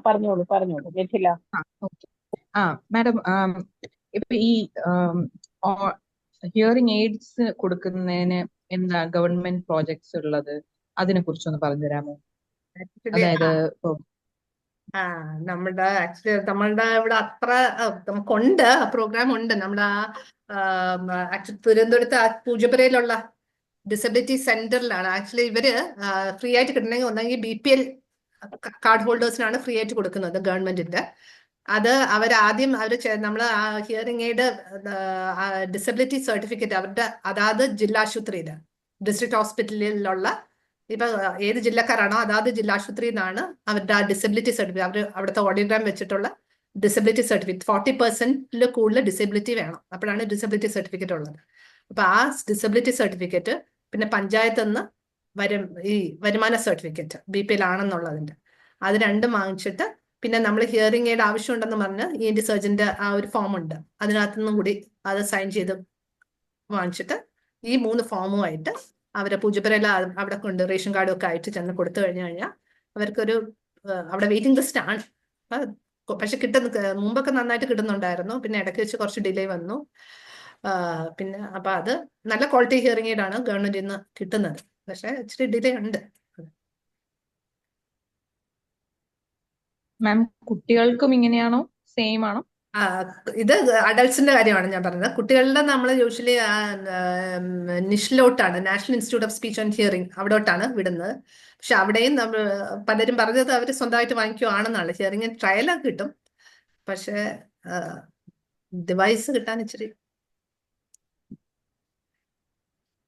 പറഞ്ഞോളൂ കേട്ടില്ല. മാഡം, ഇപ്പൊ ഈ ഹിയറിംഗ് എയ്ഡ്സ് കൊടുക്കുന്നതിന് എന്താ ഗവൺമെന്റ് പ്രോജക്ട്സ് ഉള്ളത്, അതിനെ കുറിച്ചൊന്ന് പറഞ്ഞുതരാമോ? അതായത് നമ്മളുടെ ഇവിടെ അത്ര നമുക്കുണ്ട്, പ്രോഗ്രാം ഉണ്ട്. നമ്മുടെ തിരുവനന്തപുരത്ത് പൂജപ്പുരയിലുള്ള ഡിസബിലിറ്റി സെന്ററിലാണ് ആക്ച്വലി ഇവര് ഫ്രീ ആയിട്ട് കിട്ടണമെങ്കിൽ ഒന്നെങ്കിൽ BPL കാർഡ് ഹോൾഡേഴ്സിനാണ് ഫ്രീ ആയിട്ട് കൊടുക്കുന്നത് ഗവൺമെന്റിന്റെ. അത് അവരാദ്യം നമ്മൾ ഹിയറിംഗ് എയ്ഡ് ഡിസബിലിറ്റി സർട്ടിഫിക്കറ്റ് അവരുടെ അതാത് ജില്ലാശുപത്രിയില് ഡിസ്ട്രിക്ട് ഹോസ്പിറ്റലിലുള്ള ഇപ്പൊ ഏത് ജില്ലക്കാരാണോ അതാത് ജില്ലാശുപത്രിയിൽ നിന്നാണ് അവരുടെ ആ ഡിസബിലിറ്റി സർട്ടിഫിക്കറ്റ്, അവിടുത്തെ ഓഡിയോഗ്രാം വെച്ചിട്ടുള്ള ഡിസബിലിറ്റി സർട്ടിഫിക്കറ്റ് 40% കൂടുതൽ ഡിസബിലിറ്റി വേണം, അപ്പോഴാണ് ഡിസബിലിറ്റി സർട്ടിഫിക്കറ്റ് ഉള്ളത്. അപ്പൊ ആ ഡിസബിലിറ്റി സർട്ടിഫിക്കറ്റ് പിന്നെ പഞ്ചായത്ത് നിന്ന് ഈ വരുമാന സർട്ടിഫിക്കറ്റ് BPL ആണെന്നുള്ളതിന്റെ അത് രണ്ടും വാങ്ങിച്ചിട്ട് പിന്നെ നമ്മൾ ഹിയറിംഗ് എയ്ഡ് ആവശ്യമുണ്ടെന്ന് പറഞ്ഞ് ENT സർജന്റെ ആ ഒരു ഫോം ഉണ്ട്, അതിനകത്തുനിന്നും കൂടി അത് സൈൻ ചെയ്ത് വാങ്ങിച്ചിട്ട് ഈ 3 ഫോമുമായിട്ട് അവരെ പൂജപ്പുരയിൽ അവിടെ കൊണ്ട് റേഷൻ കാർഡും ഒക്കെ ആയിട്ട് ചെന്ന് കൊടുത്തു കഴിഞ്ഞാൽ അവർക്കൊരു അവിടെ വെയിറ്റിംഗ് ലിസ്റ്റ് ആണ്. പക്ഷെ മുമ്പൊക്കെ നന്നായിട്ട് കിട്ടുന്നുണ്ടായിരുന്നു, പിന്നെ ഇടയ്ക്ക് വെച്ച് കുറച്ച് ഡിലേ വന്നു. പിന്നെ അപ്പൊ അത് നല്ല ക്വാളിറ്റി ഹിയറിംഗ് എയ്ഡ് ആണ് ഗവൺമെന്റിൽ നിന്ന് കിട്ടുന്നത്, പക്ഷെ ഇച്ചിരി ഡിലേ ഉണ്ട്. മാം, കുട്ടികൾക്കും ഇങ്ങനെയാണോ, സെയിം ആണോ? ഇത് അഡൾട്ട്സിന്റെ കാര്യമാണ് ഞാൻ പറഞ്ഞത്. കുട്ടികളുടെ നമ്മൾ യൂഷ്വലി നിഷിലോട്ടാണ്, national institute of speech and hearing അവിടോട്ടാണ് വിടുന്നത്. പക്ഷെ അവിടെയും നമ്മൾ പലരും പറഞ്ഞത് അവർ സ്വന്തമായിട്ട് വാങ്ങിക്കുവാണെന്നാണ്. ഹിയറിംഗ് ട്രയലൊക്കെ കിട്ടും, പക്ഷെ ഡിവൈസ് കിട്ടാൻ ഇച്ചിരി.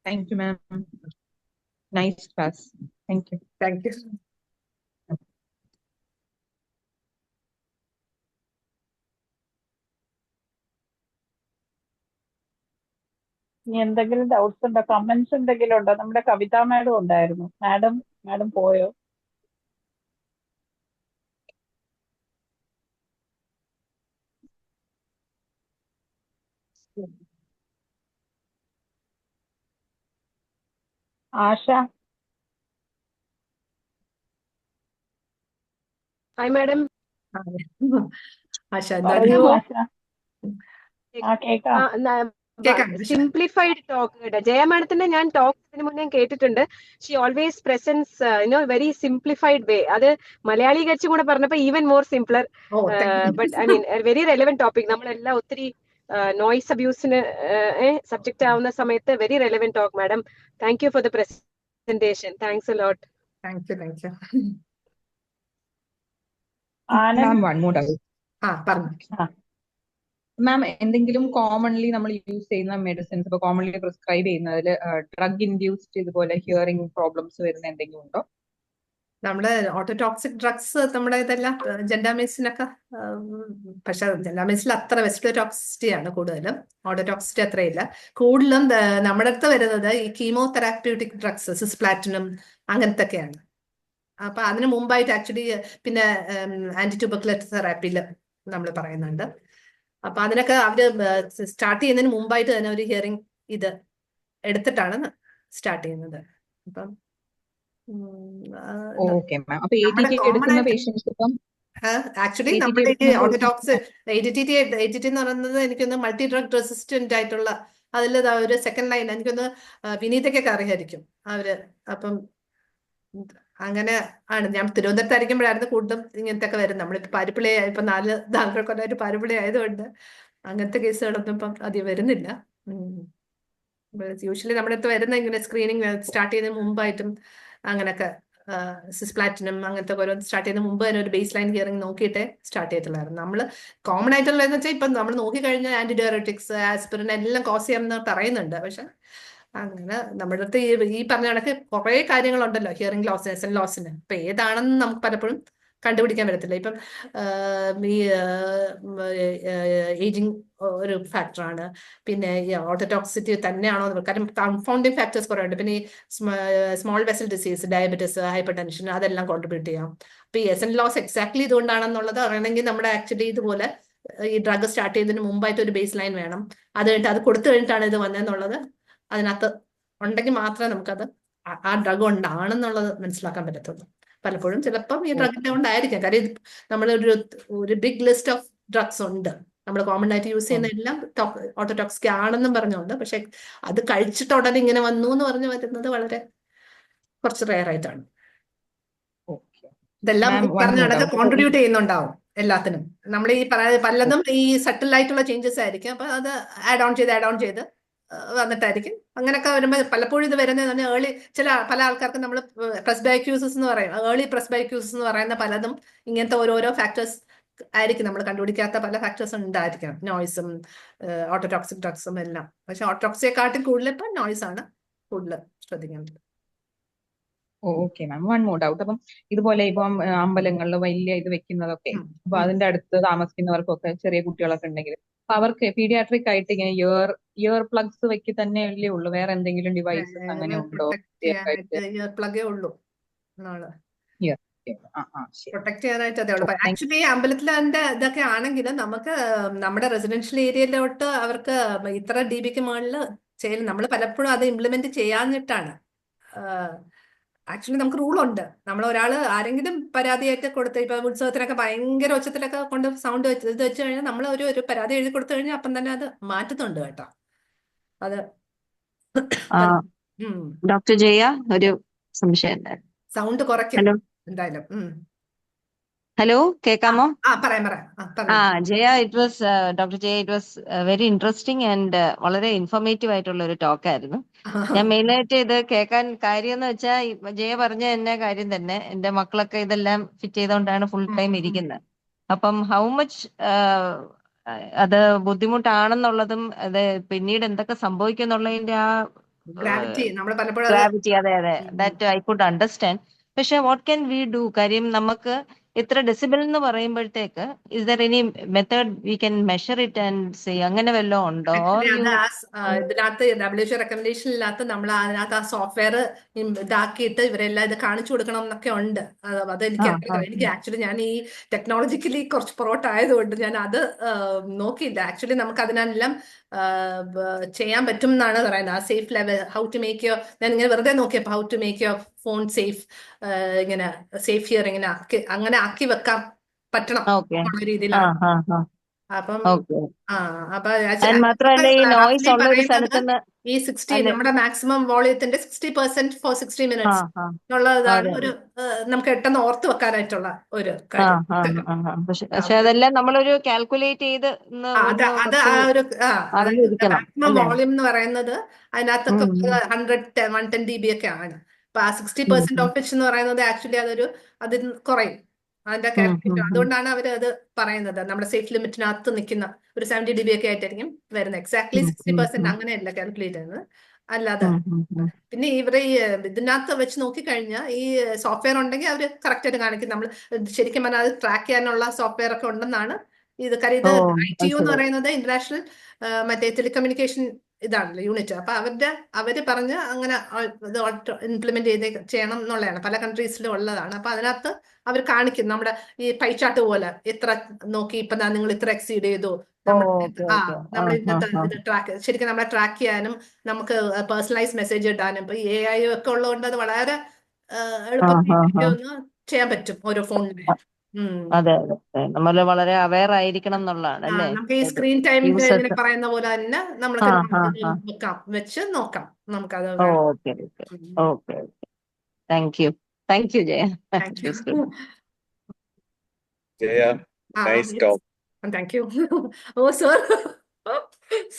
Thank you ma'am, nice class. Thank you. Thank U. ഇനി എന്തെങ്കിലും ഡൗട്ട്സ് ഉണ്ടോ, കമന്റ്സ് എന്തെങ്കിലും ഉണ്ടോ? നമ്മുടെ കവിത മാഡം ഉണ്ടായിരുന്നു. മാഡം പോയോ? ആശ? Hi madam. ആശ പറയൂ എന്താ? ആശ. കേക്കാം. സിംപ്ലിഫൈഡ് ടോക്ക് കേട്ടോ. ജയ മാഡത്തിന്റെ ഞാൻ ടോക്ക് ഇതിന് മുന്നേ കേട്ടിട്ടുണ്ട്. She always presents very simplified way. അത് മലയാളീകരിച്ചും കൂടെ പറഞ്ഞപ്പോ even more simpler. But I mean very relevant topic. നമ്മളെല്ലാം ഒത്തിരി നോയ്സ് അബ്യൂസിന് സബ്ജക്റ്റ് ആവുന്ന സമയത്ത് very relevant talk madam. Thank you for the presentation. Thanks a lot. Thank you. Ma'am, എന്തെങ്കിലും കോമൺലി നമ്മൾ യൂസ് ചെയ്യുന്ന മെഡിസിൻസ്, ഇപ്പൊ കോമൺലി പ്രിസ്ക്രൈബ് ചെയ്യുന്നതിൽ ഡ്രഗ് ഇൻഡ്യൂസ്ഡ് ഇതുപോലെ ഹിയറിംഗ് പ്രോബ്ലംസ് വരുന്ന എന്തെങ്കിലും ഉണ്ടോ? നമ്മുടെ ഓട്ടോടോക്സിക് ഡ്രഗ്സ് നമ്മുടെ ഇതെല്ലാം ജെൻഡാമൈസിനൊക്കെ, പക്ഷെ ജെൻഡാമൈസിൽ അത്ര വെസ്റ്റിലോടോക്സിറ്റി ആണ് കൂടുതലും, ഓട്ടോടോക്സിറ്റി അത്രയില്ല. കൂടുതലും നമ്മുടെ അടുത്ത് വരുന്നത് ഈ കീമോതെറാപ്യൂട്ടിക് ഡ്രഗ്സ്, സിസ്പ്ലാറ്റിനം അങ്ങനത്തെ ഒക്കെയാണ്. അപ്പൊ അതിന് മുമ്പായിട്ട് ആക്ച്വലി പിന്നെ ആന്റി ട്യൂബർക്കുലർ തെറാപ്പിയിൽ നമ്മൾ പറയുന്നുണ്ട്. അപ്പൊ അതിനൊക്കെ അവര് സ്റ്റാർട്ട് ചെയ്യുന്നതിന് മുമ്പായിട്ട് തന്നെ ഒരു ഹിയറിംഗ് ഇത് എടുത്തിട്ടാണ് സ്റ്റാർട്ട് ചെയ്യുന്നത്. അപ്പം ആക്ച്വലി നമ്മുടെ ഈ ഓട്ടോടോക്സ് ATT എന്ന് പറയുന്നത് എനിക്കൊന്ന് മൾട്ടി ഡ്രഗ് റെസിസ്റ്റന്റ് ആയിട്ടുള്ള അതിൽ ഒരു സെക്കൻഡ് ലൈൻ എനിക്കൊന്ന് വിനീതയ്ക്കൊക്കെ അറിയായിരിക്കും അവര്. അപ്പം അങ്ങനെ ആണ്. ഞാൻ തിരുവനന്തപുരത്തായിരിക്കുമ്പോഴായിരുന്നു കൂടുതലും ഇങ്ങനത്തെ ഒക്കെ വരുന്നത്. നമ്മളിപ്പോ പാരിപ്പള്ളി ഇപ്പൊ 4 കൊല്ലമായിട്ട് പാരിപ്പള്ളി ആയതുകൊണ്ട് അങ്ങനത്തെ കേസുകളൊന്നും ഇപ്പം അധികം വരുന്നില്ല. യൂഷ്വലി നമ്മുടെ അടുത്ത് വരുന്ന ഇങ്ങനെ സ്ക്രീനിങ് സ്റ്റാർട്ട് ചെയ്യുന്നതിന് മുമ്പായിട്ടും അങ്ങനെയൊക്കെ സിസ്പ്ലാറ്റിനം അങ്ങനത്തെ ഓരോ സ്റ്റാർട്ട് ചെയ്യുന്ന മുമ്പ് തന്നെ ഒരു ബേസ് ലൈൻ ഹിയറിംഗ് നോക്കിയിട്ടേ സ്റ്റാർട്ട് ചെയ്തിട്ടുള്ളായിരുന്നു. നമ്മൾ കോമൺ ആയിട്ടുള്ളതെന്ന് വെച്ചാൽ ഇപ്പം നമ്മൾ നോക്കിക്കഴിഞ്ഞാൽ ആന്റിഡയററ്റിക്സ്, ആസ്പിരിൻ എല്ലാം കോസ് ചെയ്യാമെന്ന് പറയുന്നുണ്ട്. പക്ഷെ അങ്ങനെ നമ്മുടെ അടുത്ത് ഈ പറഞ്ഞ കണക്ക് കുറെ കാര്യങ്ങളുണ്ടല്ലോ ഹിയറിംഗ് ലോസ്, ലെസൺ ലോസിന്. ഇപ്പൊ ഏതാണെന്ന് നമുക്ക് പലപ്പോഴും കണ്ടുപിടിക്കാൻ പറ്റത്തില്ല. ഇപ്പം ഈ ഏജിങ് ഒരു ഫാക്ടറാണ്. പിന്നെ ഈ ഓട്ടോടോക്സിറ്റി തന്നെയാണോ, കാരണം കൺഫൗണ്ടിങ് ഫാക്ടേഴ്സ് കുറെ ഉണ്ട്. പിന്നെ ഈ small vessel disease, diabetes, hyper tension, അതെല്ലാം കോൺട്രിബ്യൂട്ട് ചെയ്യാം. അപ്പൊ ഈ എസൻ ലോസ് എക്സാക്ട്ലി ഇതുകൊണ്ടാണെന്നുള്ളത് അറിയണമെങ്കിൽ നമ്മുടെ ആക്ച്വലി ഇതുപോലെ ഈ ഡ്രഗ് സ്റ്റാർട്ട് ചെയ്തതിന് മുമ്പായിട്ട് ഒരു ബേസ് ലൈൻ വേണം. അത് കഴിഞ്ഞിട്ട് അത് കൊടുത്തു കഴിഞ്ഞിട്ടാണ് ഇത് വന്നതെന്നുള്ളത് അതിനകത്ത് ഉണ്ടെങ്കിൽ മാത്രമേ നമുക്കത് ആ ഡ്രഗ് കൊണ്ടാണെന്നുള്ളത് മനസ്സിലാക്കാൻ പറ്റത്തുള്ളൂ. പലപ്പോഴും ചിലപ്പം ഈ ഡ്രഗിന്റെ കൊണ്ടായിരിക്കാം. കാര്യം ഒരു ബിഗ് ലിസ്റ്റ് ഓഫ് ഡ്രഗ്സ് ഉണ്ട് നമ്മൾ കോമൺ ആയിട്ട് യൂസ് ചെയ്യുന്ന എല്ലാം ഓട്ടോടോക്സിക് ആണെന്നും പറഞ്ഞുകൊണ്ട്. പക്ഷെ അത് കഴിച്ചിട്ട് ഉടനെ ഇങ്ങനെ വന്നു എന്ന് പറഞ്ഞു വരുന്നത് വളരെ കുറച്ച് റെയർ ആയിട്ടാണ്. ഇതെല്ലാം മാം വൺ പറഞ്ഞ മോർ കണക്ക് ഡൗട്ട്. കോൺട്രിബ്യൂട്ട് ചെയ്യുന്നുണ്ടാവും എല്ലാത്തിനും. നമ്മൾ ഈ പലതും ഈ സട്ടിൽ ആയിട്ടുള്ള ചേഞ്ചസ് ആയിരിക്കും. അപ്പൊ അത് ആഡ് ഓൺ ചെയ്ത് വന്നിട്ടായിരിക്കും. അങ്ങനെയൊക്കെ വരുമ്പോൾ പലപ്പോഴും ഇത് വരുന്നത് പല ആൾക്കാർക്ക് നമ്മൾ പ്രസ്ബൈക്യൂസസ് എന്ന് പറയും, ഏർലി പ്രസ്ബൈക്യൂസസ് എന്ന് പറയുന്ന പലതും ഇങ്ങനത്തെ ഓരോരോ ഫാക്ടേഴ്സ് ആയിരിക്കും. നമ്മൾ കണ്ടുപിടിക്കാത്ത പല ഫാക്ടേഴ്സ് ഉണ്ടായിരിക്കാം, നോയ്സും ഓട്ടോടോക്സിക് ഡ്രഗ്സും എല്ലാം. പക്ഷെ ഓട്ടോടോക്സിയെക്കാട്ടും കൂടുതൽ ഇപ്പം നോയ്സ് ആണ് കൂടുതൽ ശ്രദ്ധിക്കേണ്ടത്. Okay ma'am, one more doubt. അപ്പം ഇതുപോലെ ഇപ്പം അമ്പലങ്ങളിൽ വലിയ ഇത് വെക്കുന്നതൊക്കെ, അപ്പൊ അതിന്റെ അടുത്ത് താമസിക്കുന്നവർക്കൊക്കെ ചെറിയ കുട്ടികളൊക്കെ ഉണ്ടെങ്കിൽ അപ്പൊ അവർക്ക് പീഡിയാട്രിക് ആയിട്ട് ഇങ്ങനെ ഇയർ പ്ലഗ്സ് വെക്കി തന്നെ അല്ലേ ഉള്ളൂ, വേറെ എന്തെങ്കിലും ഡിവൈസസ് അങ്ങനെ ഉണ്ടോ? ഇയർ പ്ലഗേ ഉള്ളൂ Ear. ശരി. പ്രൊട്ടക്ട് ചെയ്യാനായിട്ട്. അതേ ഉള്ളൂ. Thank you. ആക്ച്വലി അമ്പലത്തിൽ അതിന്റെ ഇതൊക്കെ ആണെങ്കിൽ നമുക്ക് നമ്മുടെ റെസിഡൻഷ്യൽ ഏരിയയിലോട്ട് അവർക്ക് ഇത്ര DBക്ക് മുകളിൽ ചെയ്യലും നമ്മൾ പലപ്പോഴും അത് ഇംപ്ലിമെന്റ് ചെയ്യാഞ്ഞിട്ടാണ്. ആക്ച്വലി നമുക്ക് റൂളുണ്ട്. നമ്മൾ ആരെങ്കിലും പരാതിയായിട്ട് കൊടുത്ത് ഇപ്പൊ ഉത്സവത്തിനൊക്കെ ഭയങ്കര ഒച്ചത്തിലൊക്കെ കൊണ്ട് സൗണ്ട് ഇത് വെച്ച് കഴിഞ്ഞാൽ നമ്മൾ ഒരു പരാതി എഴുതി കൊടുത്തു കഴിഞ്ഞാൽ അപ്പം തന്നെ അത് മാറ്റുന്നുണ്ട് കേട്ടോ. അത് ഡോക്ടർ ജയ, ഒരു സംശയം ഉണ്ടായിരുന്നു. സൗണ്ട് കുറയ്ക്കും ഹലോ എന്തായാലും. ഹലോ, കേൾക്കാമോ? പറയാം. Jaya, doctor Jaya, it was very interesting and വളരെ ഇൻഫോർമേറ്റീവ് ആയിട്ടുള്ള ഒരു ടോക്ക് ആയിരുന്നു. ഞാൻ മെയിനായിട്ട് ഇത് കേൾക്കാൻ കാര്യം എന്ന് വെച്ചാൽ ജയ പറഞ്ഞ തന്നെ കാര്യം തന്നെ. എന്റെ മക്കളൊക്കെ ഇതെല്ലാം ഫിറ്റ് ചെയ്തുകൊണ്ടാണ് ഫുൾ ടൈം ഇരിക്കുന്നത്. അപ്പം ഹൗ മച്ച് അത് ബുദ്ധിമുട്ടാണെന്നുള്ളതും അത് പിന്നീട് എന്തൊക്കെ സംഭവിക്കും എന്നുള്ളതിന്റെ ആ ഗ്രാവിറ്റി, അതെ, ദാറ്റ് ഐ കുഡ് അണ്ടർസ്റ്റാൻഡ്. പക്ഷെ വാട്ട് ക്യാൻ വി ഡു? കാര്യം നമുക്ക് ഇത്ര ഡെസിബിൾ എന്ന് പറയുമ്പോഴത്തേക്ക് is there any method we can measure it and say, അങ്ങനെ വല്ലതും ഉണ്ടോ? ഇതിനകത്ത് WHO റെക്കമെൻഡേഷനിനകത്ത് നമ്മൾ അതിനകത്ത് ആ സോഫ്റ്റ്വെയർ ഇതാക്കിയിട്ട് ഇവരെല്ലാം ഇത് കാണിച്ചു കൊടുക്കണം എന്നൊക്കെ ഉണ്ട്. അത് എനിക്ക് ആക്ച്വലി ഞാൻ ഈ ടെക്നോളജിക്കലി കുറച്ച് പുറകോട്ട് ആയതുകൊണ്ട് ഞാൻ അത് നോക്കിയില്ല. ആക്ച്വലി നമുക്ക് അതിനെല്ലാം ചെയ്യാൻ പറ്റും എന്നാണ് പറയുന്നത്. ആ safe level, how to make your, ഞാൻ ഇങ്ങനെ വെറുതെ നോക്കിയപ്പോൾ how to make your phone safe, ഇങ്ങനെ സേഫ് ഹിയർ അങ്ങനെ ആക്കി വെക്കാൻ പറ്റണം എന്നുള്ള രീതിയിലാണ്. അപ്പം മാത്രമല്ല ഈ നോയ്സ് ഉള്ള ഒരു സ്ഥലത്തുനിന്ന് ഈ 60 നമ്മുടെ മാക്സിമം വോളിയത്തിന്റെ 60% ഫോർ 60 minutes എന്നുള്ളതാണ് നമുക്ക് പെട്ടെന്ന് ഓർത്ത് വെക്കാനായിട്ടുള്ള ഒരു കാര്യം. പക്ഷെ അതെല്ലാം നമ്മളൊരു കാൽക്കുലേറ്റ് ചെയ്ത് മാക്സിമം വോളിയം എന്ന് പറയുന്നത് അതിനകത്തൊക്കെ 110 dB ഒക്കെ ആണ്. അപ്പൊ ആ 60% ഓഫ് വിച്ച് എന്ന് പറയുന്നത് ആക്ച്വലി അതിൽ കുറയും അതിന്റെ കാൽക്കുലേഷൻ. അതുകൊണ്ടാണ് അവർ അത് പറയുന്നത്. നമ്മുടെ സേഫ് ലിമിറ്റിനകത്ത് നിൽക്കുന്ന ഒരു 70 dB ഒക്കെ ആയിട്ടായിരിക്കും വരുന്നത്. എക്സാക്ട്ലി 60% അങ്ങനെയല്ല കാൽക്കുലേറ്റ് ചെയ്യുന്നത്, അല്ലാതെ. പിന്നെ ഇവരെ ഇതിനകത്ത് വെച്ച് നോക്കിക്കഴിഞ്ഞാൽ ഈ സോഫ്റ്റ്വെയർ ഉണ്ടെങ്കിൽ അവർ കറക്റ്റ് ആയിട്ട് കാണിക്കും. നമ്മൾ ശരിക്കും പറഞ്ഞാൽ അത് ട്രാക്ക് ചെയ്യാനുള്ള സോഫ്റ്റ്വെയർ ഒക്കെ ഉണ്ടെന്നാണ് ഇത്. കാര്യം ഇത് ITU എന്ന് പറയുന്നത് ഇന്റർനാഷണൽ മറ്റേ ടെലികമ്മ്യൂണിക്കേഷൻ ഇതാണല്ലോ യൂണിറ്റ്. അപ്പൊ അവര് പറഞ്ഞ് അങ്ങനെ ഇത് ഇംപ്ലിമെന്റ് ചെയ്യണം എന്നുള്ളതാണ്. പല കൺട്രീസിലും ഉള്ളതാണ്. അപ്പൊ അതിനകത്ത് അവർ കാണിക്കും നമ്മുടെ ഈ പൈച്ചാട്ട് പോലെ എത്ര നോക്കി ഇപ്പൊ നിങ്ങൾ ഇത്ര എക്സീഡ് ചെയ്തു. നമ്മൾ ഇത് ട്രാക്ക് ശരിക്കും നമ്മളെ ട്രാക്ക് ചെയ്യാനും നമുക്ക് പേഴ്സണലൈസ് മെസ്സേജ് ഇടാനും ഇപ്പൊ AI ഒക്കെ ഉള്ളതുകൊണ്ട് അത് വളരെ എളുപ്പത്തിൽ ചെയ്യാൻ പറ്റും ഓരോ ഫോണിൽ. അതെ, നമ്മൾ വളരെ അവെയർ ആയിരിക്കണം എന്നുള്ളതാണ് അല്ലേ. നമുക്ക് ഈ സ്ക്രീൻ ടൈമിംഗ് പറയുന്ന പോലെ തന്നെ നമുക്ക് വെച്ച് നോക്കാം നമുക്കത്. Okay. Thank you Jaya. Thank you.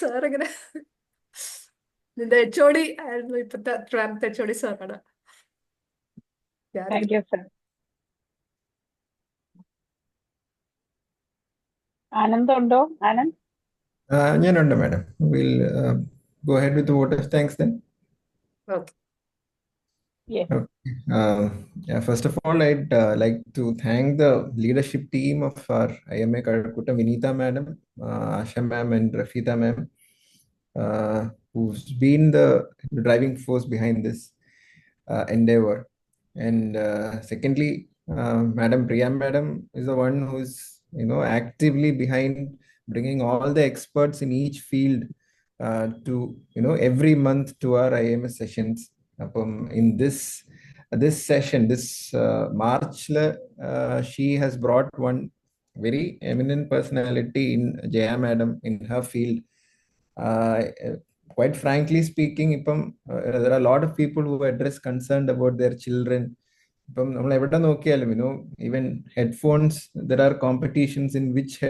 Sir ഇങ്ങനെ നിന്റെ HOD ആയിരുന്നു, ഇപ്പത്തെ ട്രാൻസ് HOD സാറാണ്. Thank you sir. ആനന്ദ് ഉണ്ടോ? ആനന്ദ്? ഞാനുണ്ട് madam. We'll go ahead with the vote of thanks then. Okay. Yes. Yeah, first of all, I'd like to thank the leadership team of our IMA Kalkutta, Vinita Madam, Asha Ma'am, and Rafita Ma'am, who's been the driving force behind this endeavor. And secondly, Madam Priya Madam is the one who's actively behind bringing all the experts in each field to every month to our IMS sessions. In this session, this March, she has brought one very eminent personality in Jaya Madam in her field. Quite frankly speaking, there are a lot of people who address concerned about their children. Even headphones, there are competitions in which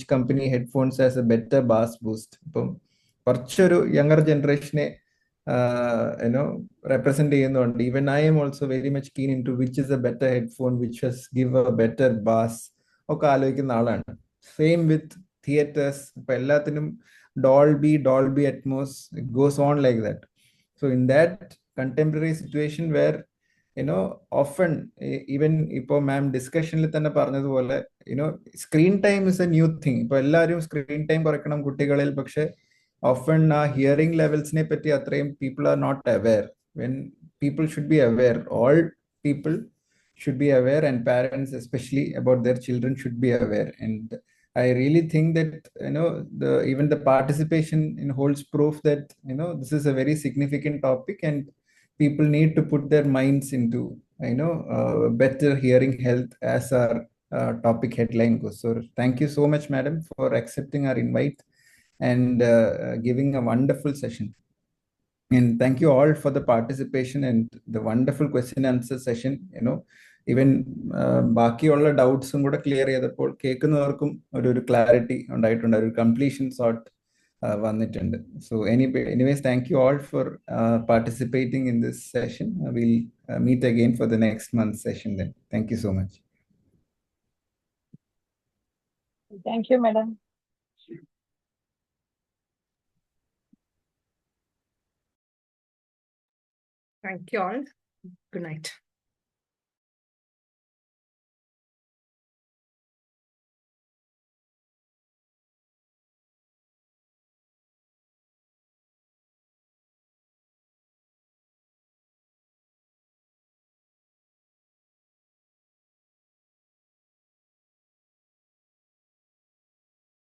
company headphones has a better bass boost. Younger generation represent. Even I am also very much keen into which is a better headphone, which has give a better bass. Same with theaters. Dolby Atmos, it goes on like that. So in that contemporary situation where often even ipo ma'am discussion il thanne paranjadupole screen time is a new thing. Ipo ellarum screen time korakkanam kuttikalil, പക്ഷെ often hearing levels ne patti athrayum people are not aware. When people should be aware, all people should be aware, and parents especially about their children should be aware. And I really think that even the participation in holds proof that this is a very significant topic, and people need to put their minds into better hearing health as our topic headline goes. So thank you so much, madam, for accepting our invite and giving a wonderful session. And thank you all for the participation and the wonderful question and answer session. Even ബാക്കിയുള്ള ഡൗട്ട്സും കൂടെ clear ചെയ്തപ്പോൾ കേൾക്കുന്നവർക്കും ഒരു clarity ഉണ്ടായിട്ടുണ്ട്, ഒരു completion sort വന്നിട്ടുണ്ട്. So anyways, thank you all for participating in this session. We'll meet again for the next month's session then. Thank you so much. Thank you, madam. Thank you all. Good night.